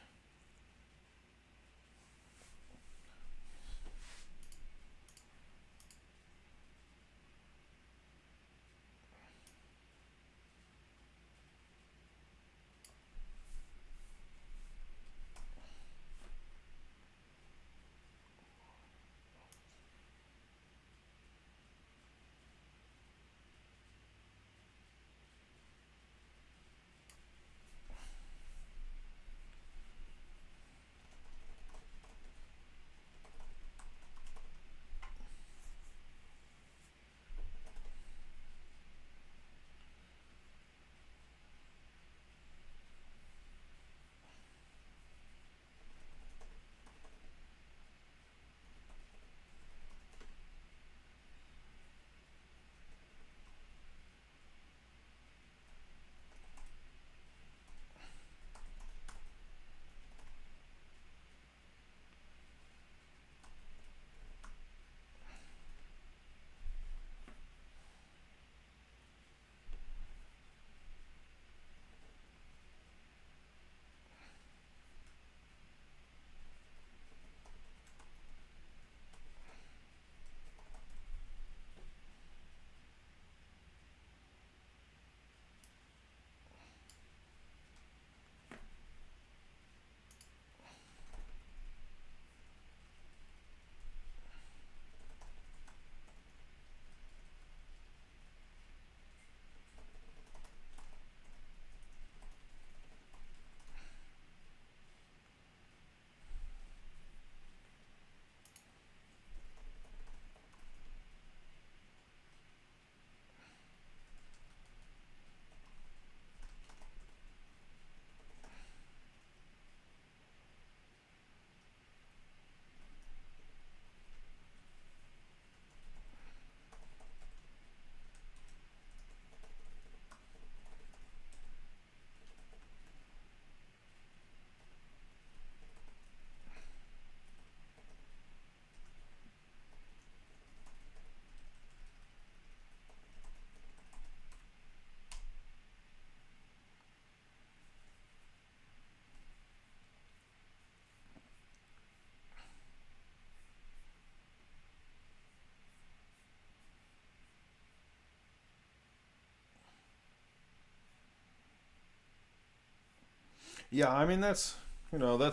Yeah, I mean that's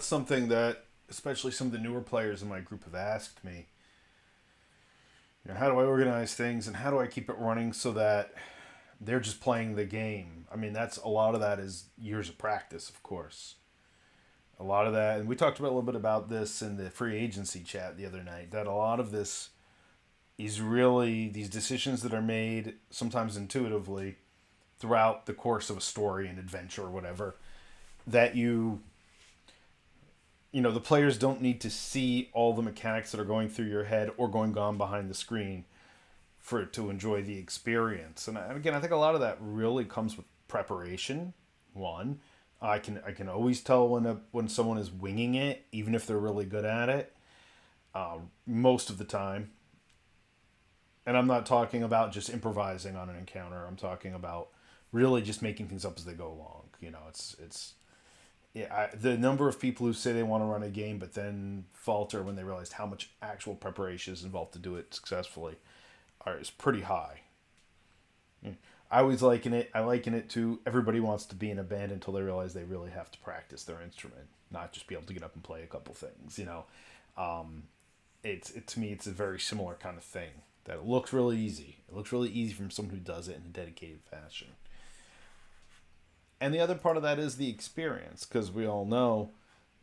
something that especially some of the newer players in my group have asked me. How do I organize things and how do I keep it running so that they're just playing the game? I mean, that's a lot of that is years of practice, of course. A lot of that, and we talked about a little bit about this in the free agency chat the other night. That a lot of this is really these decisions that are made sometimes intuitively throughout the course of a story and adventure or whatever that the players don't need to see all the mechanics that are going through your head or going on behind the screen for it to enjoy the experience. And again, I think a lot of that really comes with preparation. One, I can always tell when someone is winging it, even if they're really good at it. Most of the time, and I'm not talking about just improvising on an encounter. I'm talking about really just making things up as they go along. It's yeah, the number of people who say they want to run a game but then falter when they realize how much actual preparation is involved to do it successfully is pretty high. I always liken it. I liken it to everybody wants to be in a band until they realize they really have to practice their instrument, not just be able to get up and play a couple things. Um, to me, it's a very similar kind of thing. That it looks really easy. It looks really easy from someone who does it in a dedicated fashion. And the other part of that is the experience, because we all know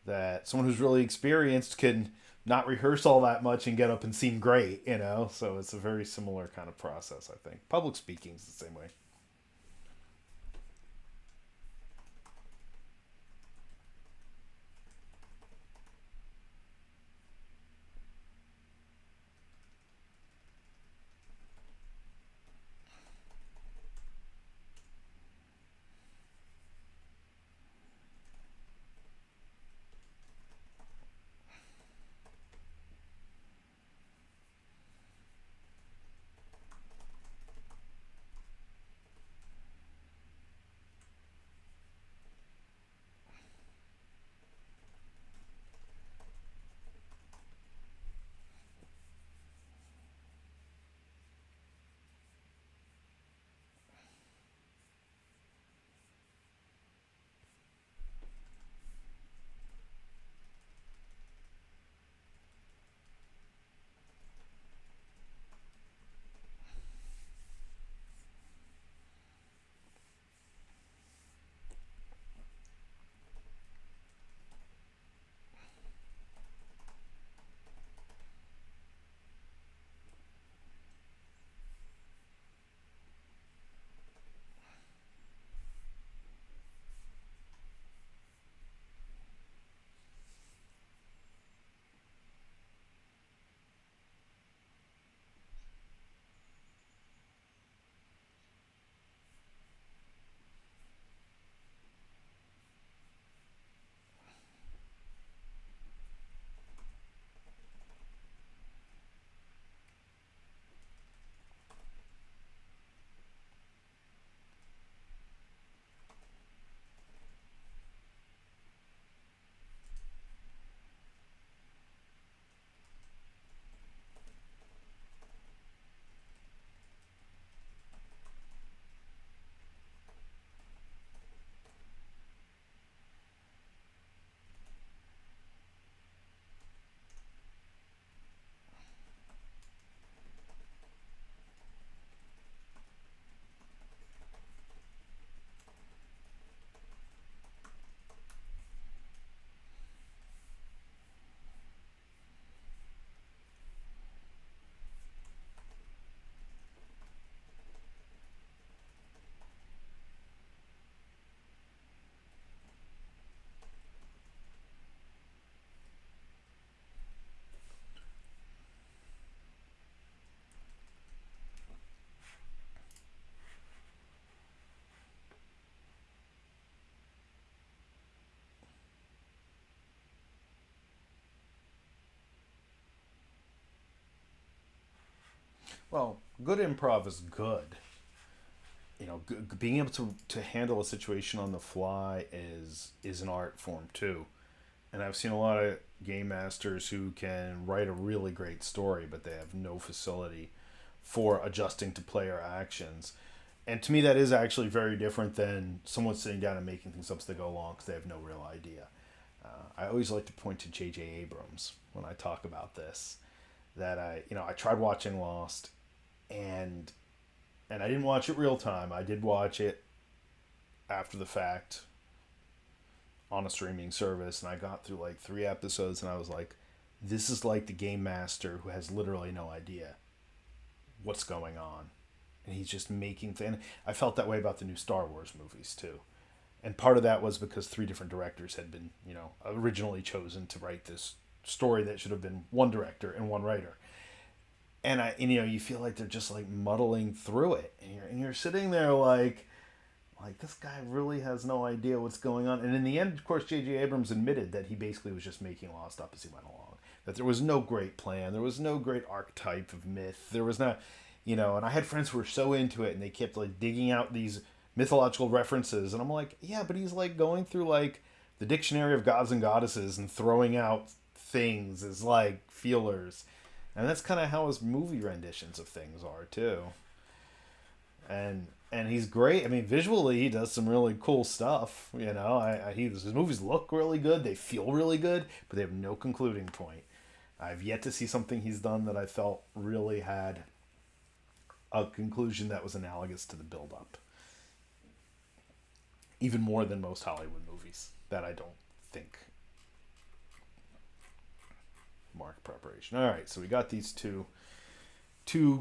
that someone who's really experienced can not rehearse all that much and get up and seem great, you know? So it's a very similar kind of process, I think. Public speaking is the same way. Well, good improv is good. You know, being able to handle a situation on the fly is an art form too. And I've seen a lot of game masters who can write a really great story, but they have no facility for adjusting to player actions. And to me, that is actually very different than someone sitting down and making things up as they go along because they have no real idea. I always like to point to J.J. Abrams when I talk about this. That I tried watching Lost, and I didn't watch it real time. I did watch it after the fact on a streaming service, and I got through like 3 episodes, and I was like, this is like the game master who has literally no idea what's going on, and he's just making things. I felt that way about the new Star Wars movies too, and part of that was because 3 different directors had been originally chosen to write this story that should have been one director and one writer. And you feel like they're just like muddling through it, and you're sitting there like this guy really has no idea what's going on. And in the end, of course, J.J. Abrams admitted that he basically was just making Lost up as he went along. That there was no great plan, there was no great archetype of myth, there was not, And I had friends who were so into it, and they kept like digging out these mythological references, and I'm like, yeah, but he's like going through like the dictionary of gods and goddesses and throwing out things as like feelers, and that's kind of how his movie renditions of things are too. And he's great. I mean, visually, he does some really cool stuff. His movies look really good. They feel really good, but they have no concluding point. I've yet to see something he's done that I felt really had a conclusion that was analogous to the build up, even more than most Hollywood movies that I don't think mark preparation. All right, so we got these two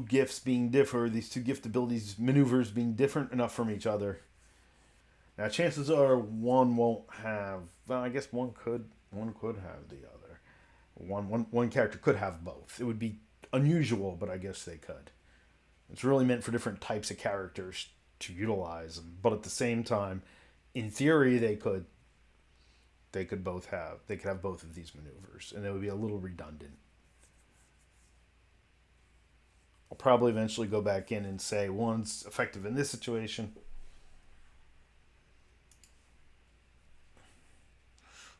gifts being different, these two gift abilities maneuvers being different enough from each other. Now, chances are one won't have. Well, I guess one could. One could have the other. One character could have both. It would be unusual, but I guess they could. It's really meant for different types of characters to utilize them. But at the same time, in theory, they could. They could both have. They could have both of these maneuvers, and they would be a little redundant. I'll probably eventually go back in and say one's effective in this situation.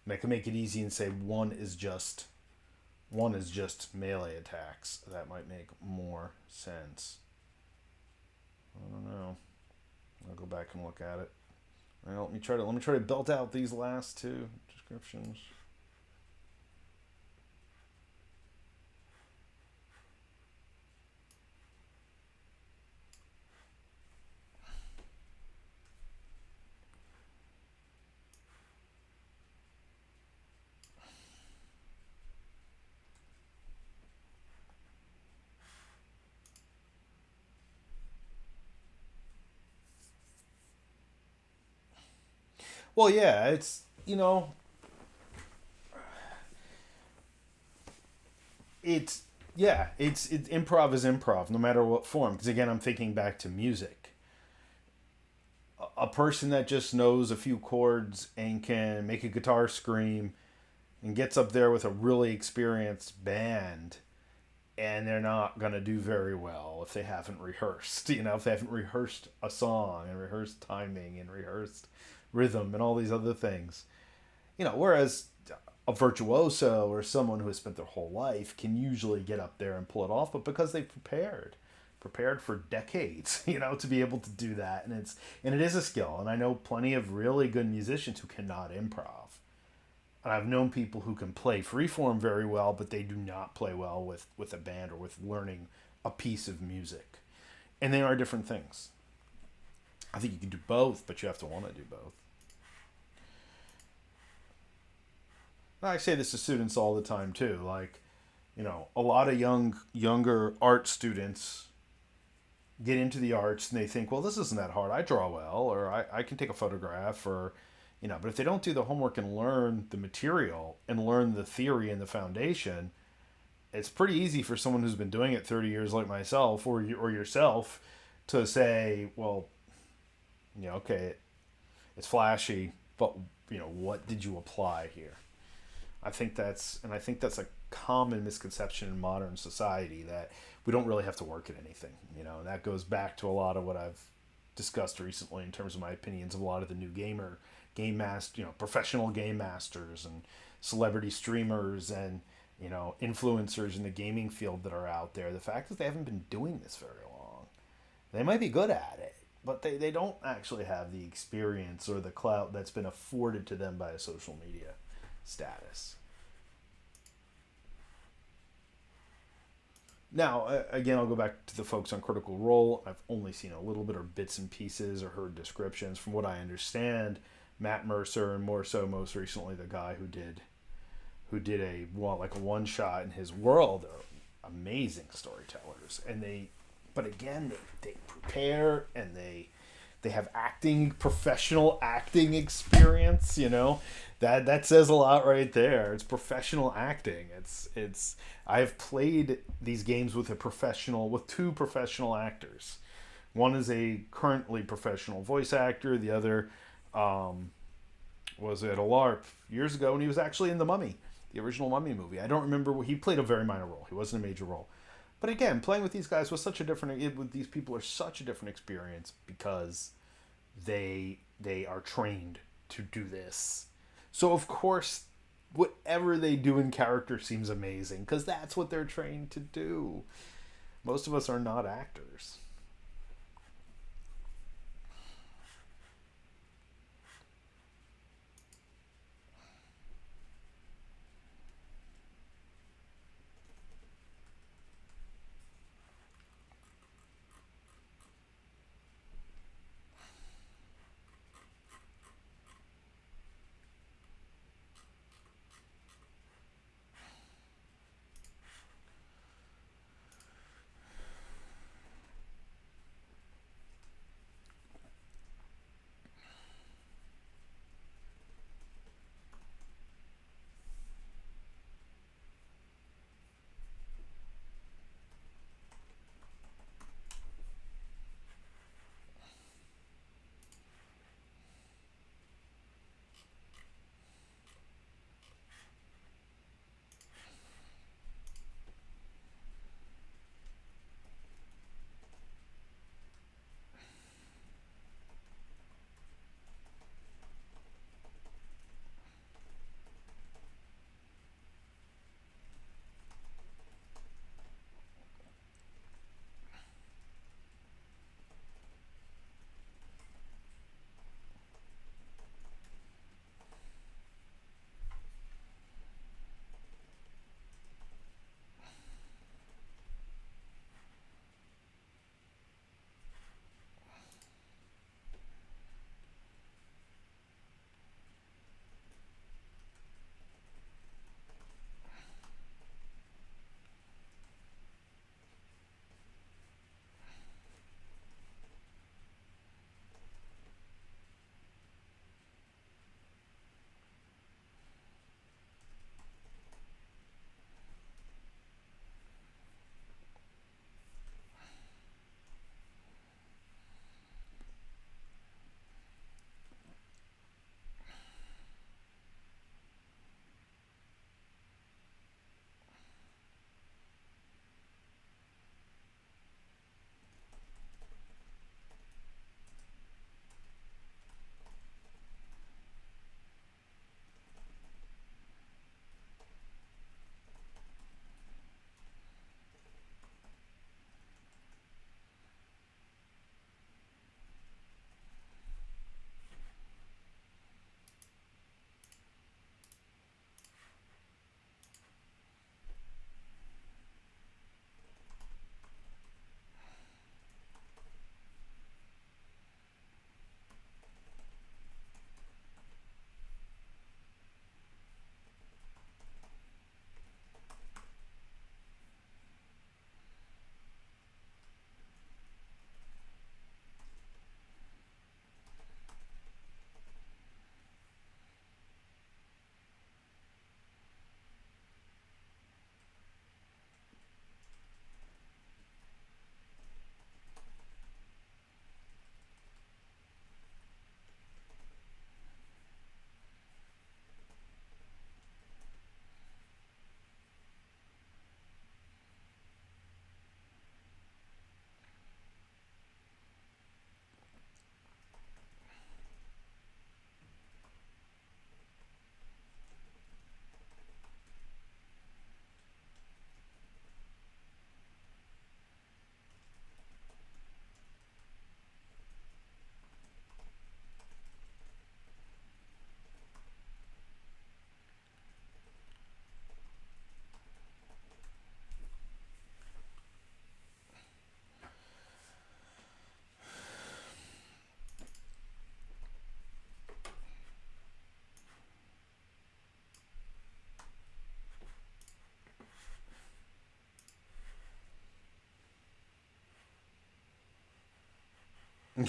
And I can make it easy and say one is just melee attacks. That might make more sense. I don't know. I'll go back and look at it. All right, let me try to belt out these last two descriptions. Well, yeah, it's it's improv is improv, no matter what form. Because again, I'm thinking back to music. A person that just knows a few chords and can make a guitar scream and gets up there with a really experienced band, and they're not going to do very well if they haven't rehearsed. If they haven't rehearsed a song and rehearsed timing and rehearsed rhythm and all these other things. Whereas a virtuoso or someone who has spent their whole life can usually get up there and pull it off, but because they've prepared for decades, to be able to do that, and it is a skill. And I know plenty of really good musicians who cannot improv. And I've known people who can play freeform very well, but they do not play well with a band or with learning a piece of music. And they are different things. I think you can do both, but you have to want to do both. I say this to students all the time too. Like, a lot of younger art students get into the arts and they think, well, this isn't that hard. I draw well, or I can take a photograph, or but if they don't do the homework and learn the material and learn the theory and the foundation, it's pretty easy for someone who's been doing it 30 years like myself or yourself to say, well, okay, it's flashy, but what did you apply here? I think that's a common misconception in modern society, that we don't really have to work at anything, and that goes back to a lot of what I've discussed recently in terms of my opinions of a lot of the new game master, professional game masters and celebrity streamers and influencers in the gaming field that are out there. The fact is they haven't been doing this very long. They might be good at it, but they don't actually have the experience or the clout that's been afforded to them by a social media status. Now, again, I'll go back to the folks on Critical Role. I've only seen a little bit or bits and pieces or heard descriptions. From what I understand, Matt Mercer, and more so most recently the guy who did a one shot in his world, are amazing storytellers. But again, they prepare, and they have professional acting experience. That says a lot right there. It's professional acting. It's I have played these games with two professional actors. One is a currently professional voice actor. The other was at a LARP years ago, and he was actually in The Mummy, the original Mummy movie. I don't remember. He played a very minor role. He wasn't a major role. But again, playing with these guys was with these people are such a different experience, because they are trained to do this. So of course, whatever they do in character seems amazing, because that's what they're trained to do. Most of us are not actors.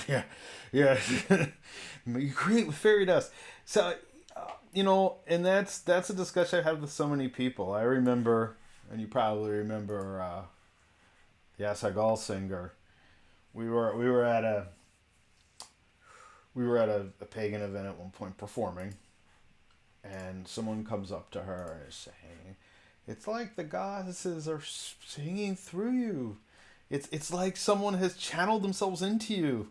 Yeah, yeah. You create with fairy dust. So, and that's a discussion I have with so many people. I remember, and you probably remember, the Asagal singer. We were at a pagan event at one point performing, and someone comes up to her and is saying, "It's like the goddesses are singing through you. It's like someone has channeled themselves into you."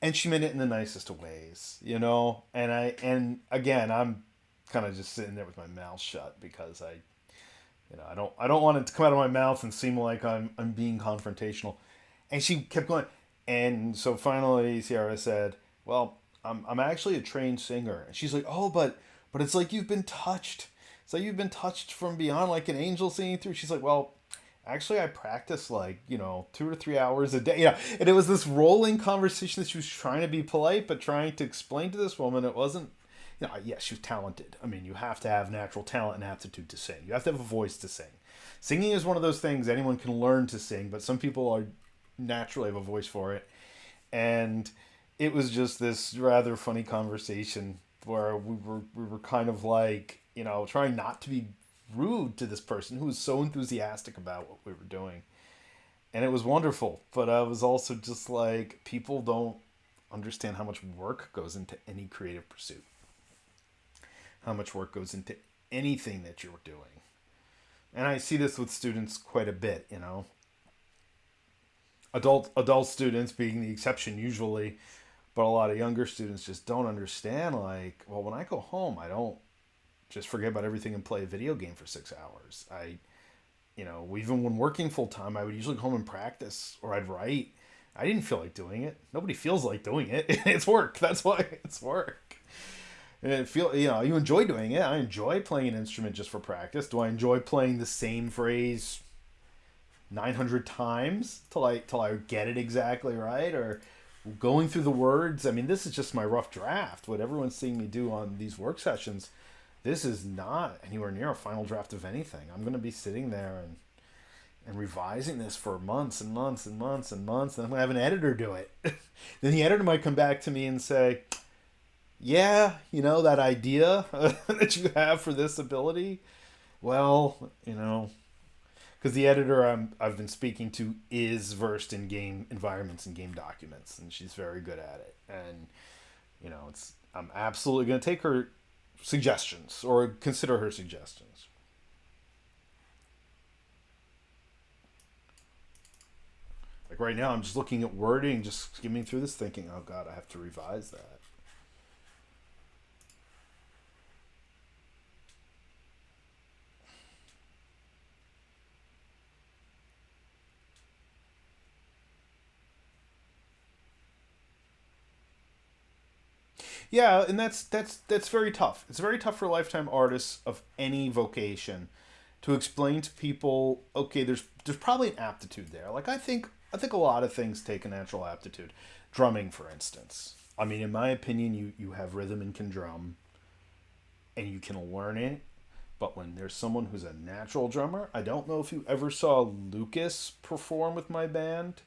And she meant it in the nicest of ways. And again, I'm kind of just sitting there with my mouth shut because I don't want it to come out of my mouth and seem like I'm being confrontational. And she kept going, and so finally Sierra said, "Well, I'm actually a trained singer." And she's like, "Oh, but it's like you've been touched. It's like you've been touched from beyond, like an angel singing through." She's like, "Well, actually, I practice like 2 or 3 hours a day." And it was this rolling conversation that she was trying to be polite, but trying to explain to this woman it wasn't. Yes, she was talented. I mean, you have to have natural talent and aptitude to sing. You have to have a voice to sing. Singing is one of those things anyone can learn to sing, but some people are naturally have a voice for it. And it was just this rather funny conversation where we were kind of like trying not to be rude to this person who was so enthusiastic about what we were doing. And it was wonderful, but I was also just like, people don't understand how much work goes into any creative pursuit, how much work goes into anything that you're doing. And I see this with students quite a bit. Adult students being the exception usually, but a lot of younger students just don't understand, like, well, when I go home, I don't just forget about everything and play a video game for 6 hours. Even when working full time, I would usually go home and practice or I'd write. I didn't feel like doing it. Nobody feels like doing it. It's work. That's why it's work. And you enjoy doing it. I enjoy playing an instrument just for practice. Do I enjoy playing the same phrase 900 times till I get it exactly right, or going through the words? I mean, this is just my rough draft. What everyone's seeing me do on these work sessions, this is not anywhere near a final draft of anything. I'm going to be sitting there and revising this for months and months and months and months, and I'm going to have an editor do it. Then the editor might come back to me and say, "Yeah, that idea that you have for this ability, well, because the editor I've been speaking to is versed in game environments and game documents, and she's very good at it. And I'm absolutely going to take her suggestions or consider her suggestions." Like right now, I'm just looking at wording, just skimming through this, thinking, "Oh God, I have to revise that." Yeah, and that's very tough. It's very tough for lifetime artists of any vocation to explain to people, okay, there's probably an aptitude there. Like I think a lot of things take a natural aptitude. Drumming, for instance. I mean, in my opinion, you have rhythm and can drum, and you can learn it. But when there's someone who's a natural drummer, I don't know if you ever saw Lucas perform with my band.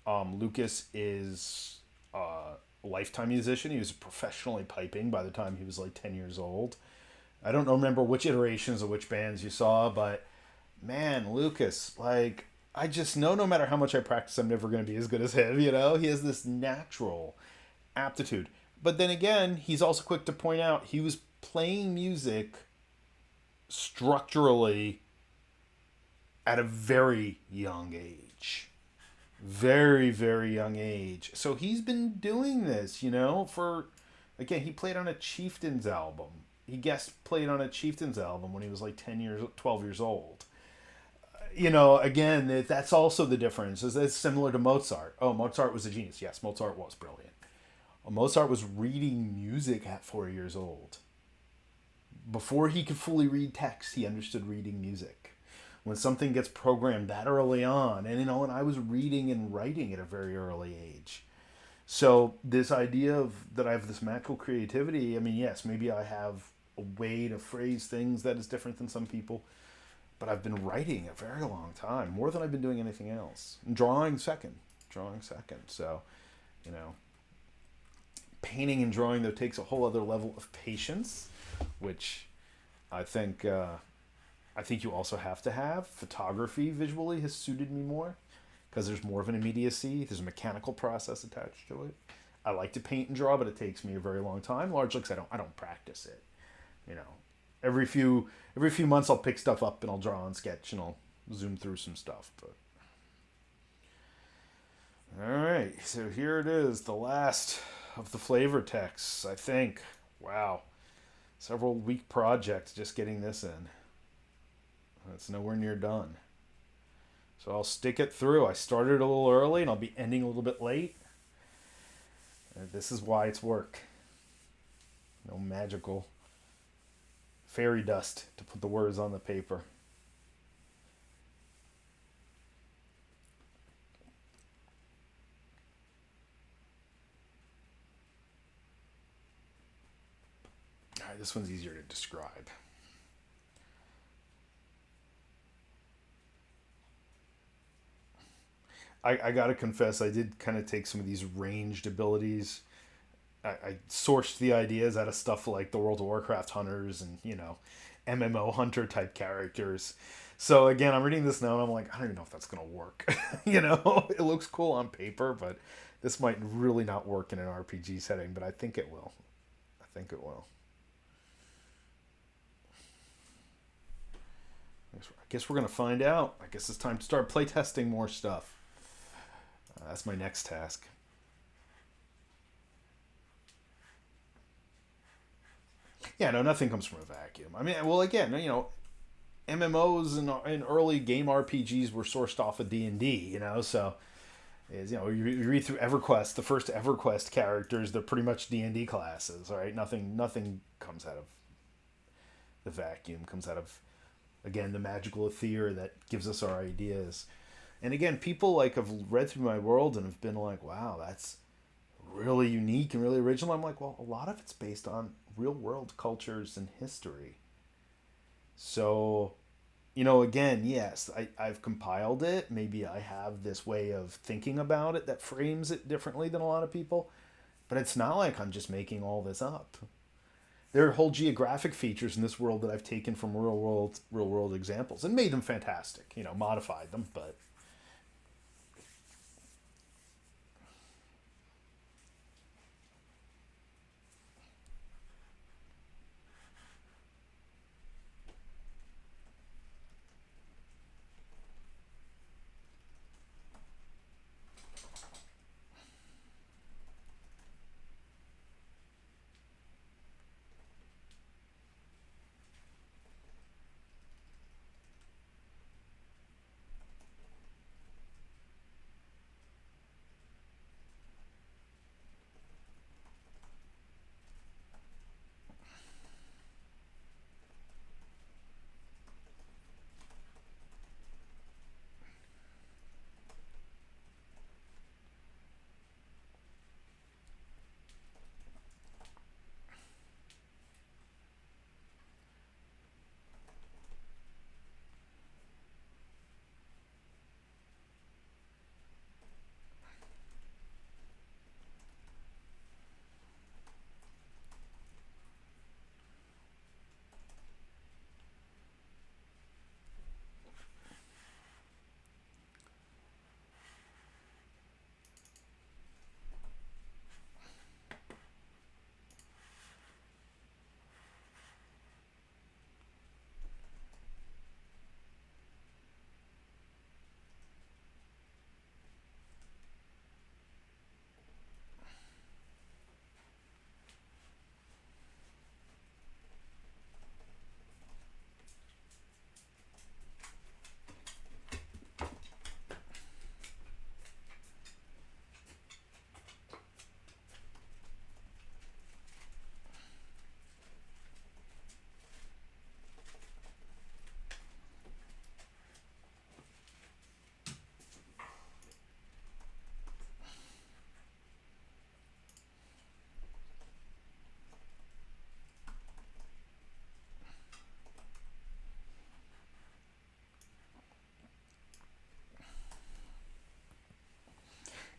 Lucas is a lifetime musician. He was professionally piping by the time he was like 10 years old. I don't remember which iterations of which bands you saw, but man, Lucas, like, I just know no matter how much I practice, I'm never going to be as good as him. He has this natural aptitude. But then again, he's also quick to point out he was playing music structurally at a very young age. Very, very young age. So he's been doing this, for, again, he played on a Chieftains album. He guest played on a Chieftains album when he was like 10 years, 12 years old. Again, that's also the difference. It's similar to Mozart. Oh, Mozart was a genius. Yes, Mozart was brilliant. Well, Mozart was reading music at 4 years old. Before he could fully read text, he understood reading music. When something gets programmed that early on, and I was reading and writing at a very early age. So this idea of that I have this magical creativity, I mean, yes, maybe I have a way to phrase things that is different than some people, but I've been writing a very long time, more than I've been doing anything else. And drawing second. So, you know, painting and drawing though takes a whole other level of patience, which I think I think you also have to have. Photography visually has suited me more because there's more of an immediacy. There's a mechanical process attached to it. I like to paint and draw, but it takes me a very long time, largely because I don't practice it. You know, every few months I'll pick stuff up and I'll draw and sketch and I'll zoom through some stuff. But all right, so here it is, the last of the flavor texts. I think. Wow, several week project just getting this in. It's nowhere near done. So I'll stick it through. I started a little early and I'll be ending a little bit late. And this is why it's work. No magical fairy dust to put the words on the paper. All right, this one's easier to describe. I gotta confess, I did kind of take some of these ranged abilities. I sourced the ideas out of stuff like the World of Warcraft hunters and, MMO hunter type characters. So again, I'm reading this now and I'm like, I don't even know if that's gonna work. It looks cool on paper, but this might really not work in an RPG setting. But I think it will. I think it will. I guess we're gonna find out. I guess it's time to start playtesting more stuff. That's my next task. Yeah, no, nothing comes from a vacuum. I mean, well, again, MMOs and early game RPGs were sourced off of D&D, so you read through EverQuest, the first EverQuest characters, they're pretty much D&D classes, all right? Nothing comes out of the vacuum, comes out of, again, the magical ether that gives us our ideas. And again, people like have read through my world and have been like, wow, that's really unique and really original. I'm like, well, a lot of it's based on real world cultures and history. So, again, yes, I've compiled it. Maybe I have this way of thinking about it that frames it differently than a lot of people. But it's not like I'm just making all this up. There are whole geographic features in this world that I've taken from real world examples and made them fantastic. Modified them, but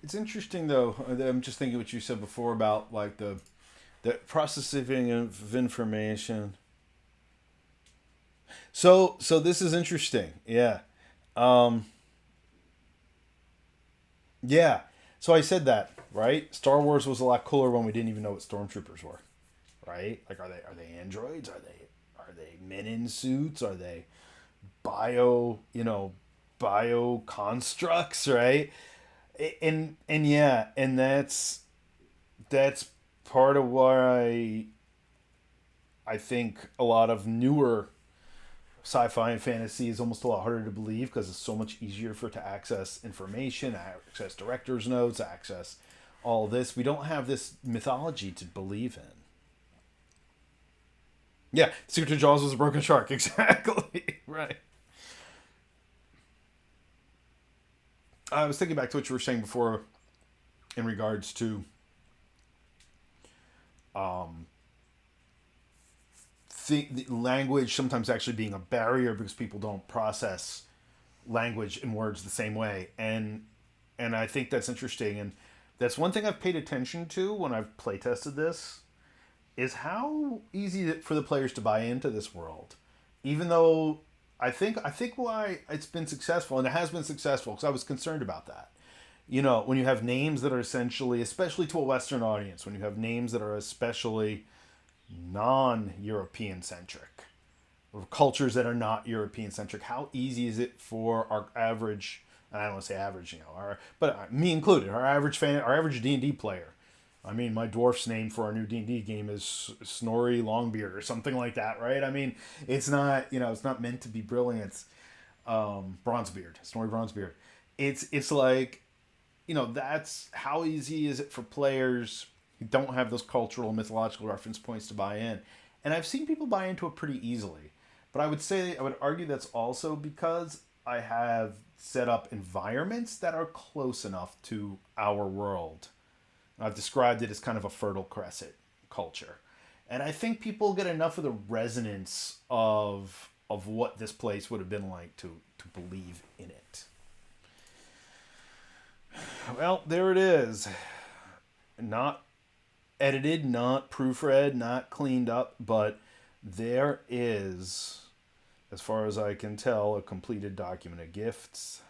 It's interesting though. I'm just thinking what you said before about like the processing of information. So this is interesting. Yeah. Um, yeah. So I said that, right? Star Wars was a lot cooler when we didn't even know what stormtroopers were, right? Like are they androids? Are they men in suits? Are they bio, bio constructs, right? And yeah, and that's part of why I think a lot of newer sci-fi and fantasy is almost a lot harder to believe because it's so much easier for it to access information, access director's notes, access all this. We don't have this mythology to believe in. Yeah, Secret of Jaws was a broken shark. Exactly. Right. I was thinking back to what you were saying before in regards to um, the language sometimes actually being a barrier because people don't process language and words the same way, and I think that's interesting, and that's one thing I've paid attention to when I've play tested this is how easy it for the players to buy into this world, even though I think why it's been successful, and it has been successful because I was concerned about that. When you have names that are essentially, especially to a Western audience, when you have names that are especially non-European centric, or cultures that are not European centric, how easy is it for our average, and I don't want to say average, but me included, our average fan, our average D&D player. I mean, my dwarf's name for our new D&D game is Snorri Longbeard or something like that, right? I mean, it's not meant to be brilliant. It's Bronzebeard, Snorri Bronzebeard. It's like, that's how easy is it for players who don't have those cultural mythological reference points to buy in. And I've seen people buy into it pretty easily. But I would argue that's also because I have set up environments that are close enough to our world. I've described it as kind of a fertile crescent culture. And I think people get enough of the resonance of what this place would have been like to believe in it. Well, there it is. Not edited, not proofread, not cleaned up, but there is, as far as I can tell, a completed document of gifts.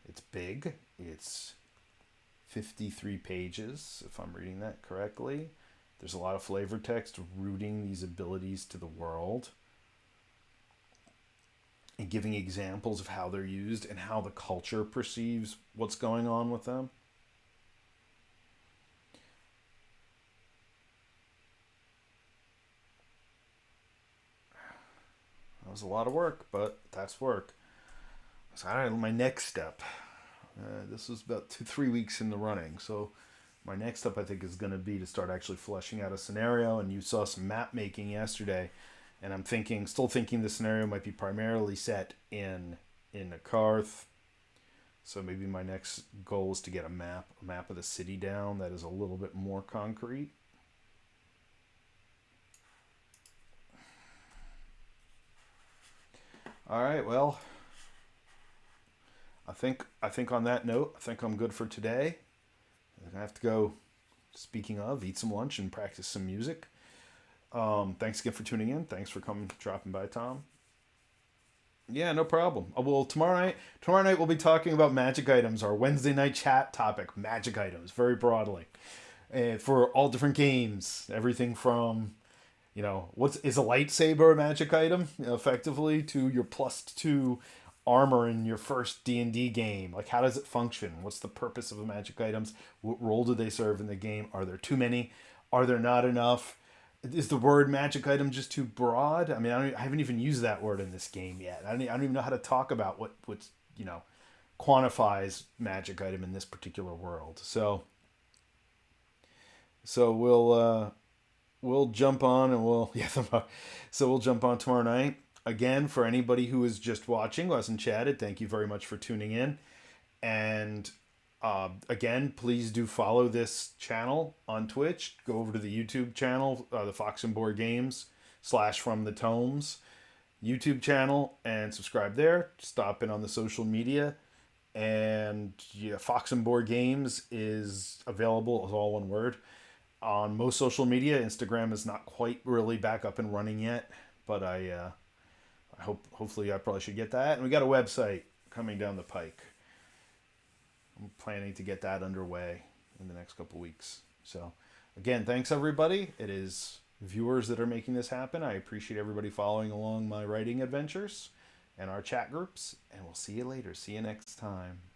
It's big. It's 53 pages, if I'm reading that correctly. There's a lot of flavor text rooting these abilities to the world and giving examples of how they're used and how the culture perceives what's going on with them. That was a lot of work, but that's work. So my next step. This was about 3 weeks in the running, so my next step I think is going to be to start actually fleshing out a scenario. And you saw some map making yesterday, and I'm still thinking the scenario might be primarily set in the Karth. So maybe my next goal is to get a map of the city down that is a little bit more concrete. All right, well, I think on that note, I think I'm good for today. I have to go. Speaking of, eat some lunch and practice some music. Thanks again for tuning in. Thanks for dropping by, Tom. Yeah, no problem. Well, tomorrow night we'll be talking about magic items. Our Wednesday night chat topic: magic items, very broadly, for all different games. Everything from what's is a lightsaber a magic item, effectively, to your +2 armor in your first D&D game. Like, how does it function? What's the purpose of the magic items? What role do they serve in the game? Are there too many? Are there not enough? Is the word magic item just too broad? I mean, I haven't even used that word in this game yet. I don't even know how to talk about what's quantifies magic item in this particular world. So we'll jump on and we'll yeah. So we'll jump on tomorrow night. Again, for anybody who is just watching, who hasn't chatted, thank you very much for tuning in. And again, please do follow this channel on Twitch. Go over to the YouTube channel, the Fox and Board Games / From the Tomes YouTube channel, and subscribe there. Stop in on the social media. And yeah, Fox and Board Games is available as all one word on most social media. Instagram is not quite really back up and running yet, but I hopefully I probably should get that. And we got a website coming down the pike. I'm planning to get that underway in the next couple weeks. So again, thanks everybody. It is viewers that are making this happen. I appreciate everybody following along my writing adventures and our chat groups. And we'll see you later. See you next time.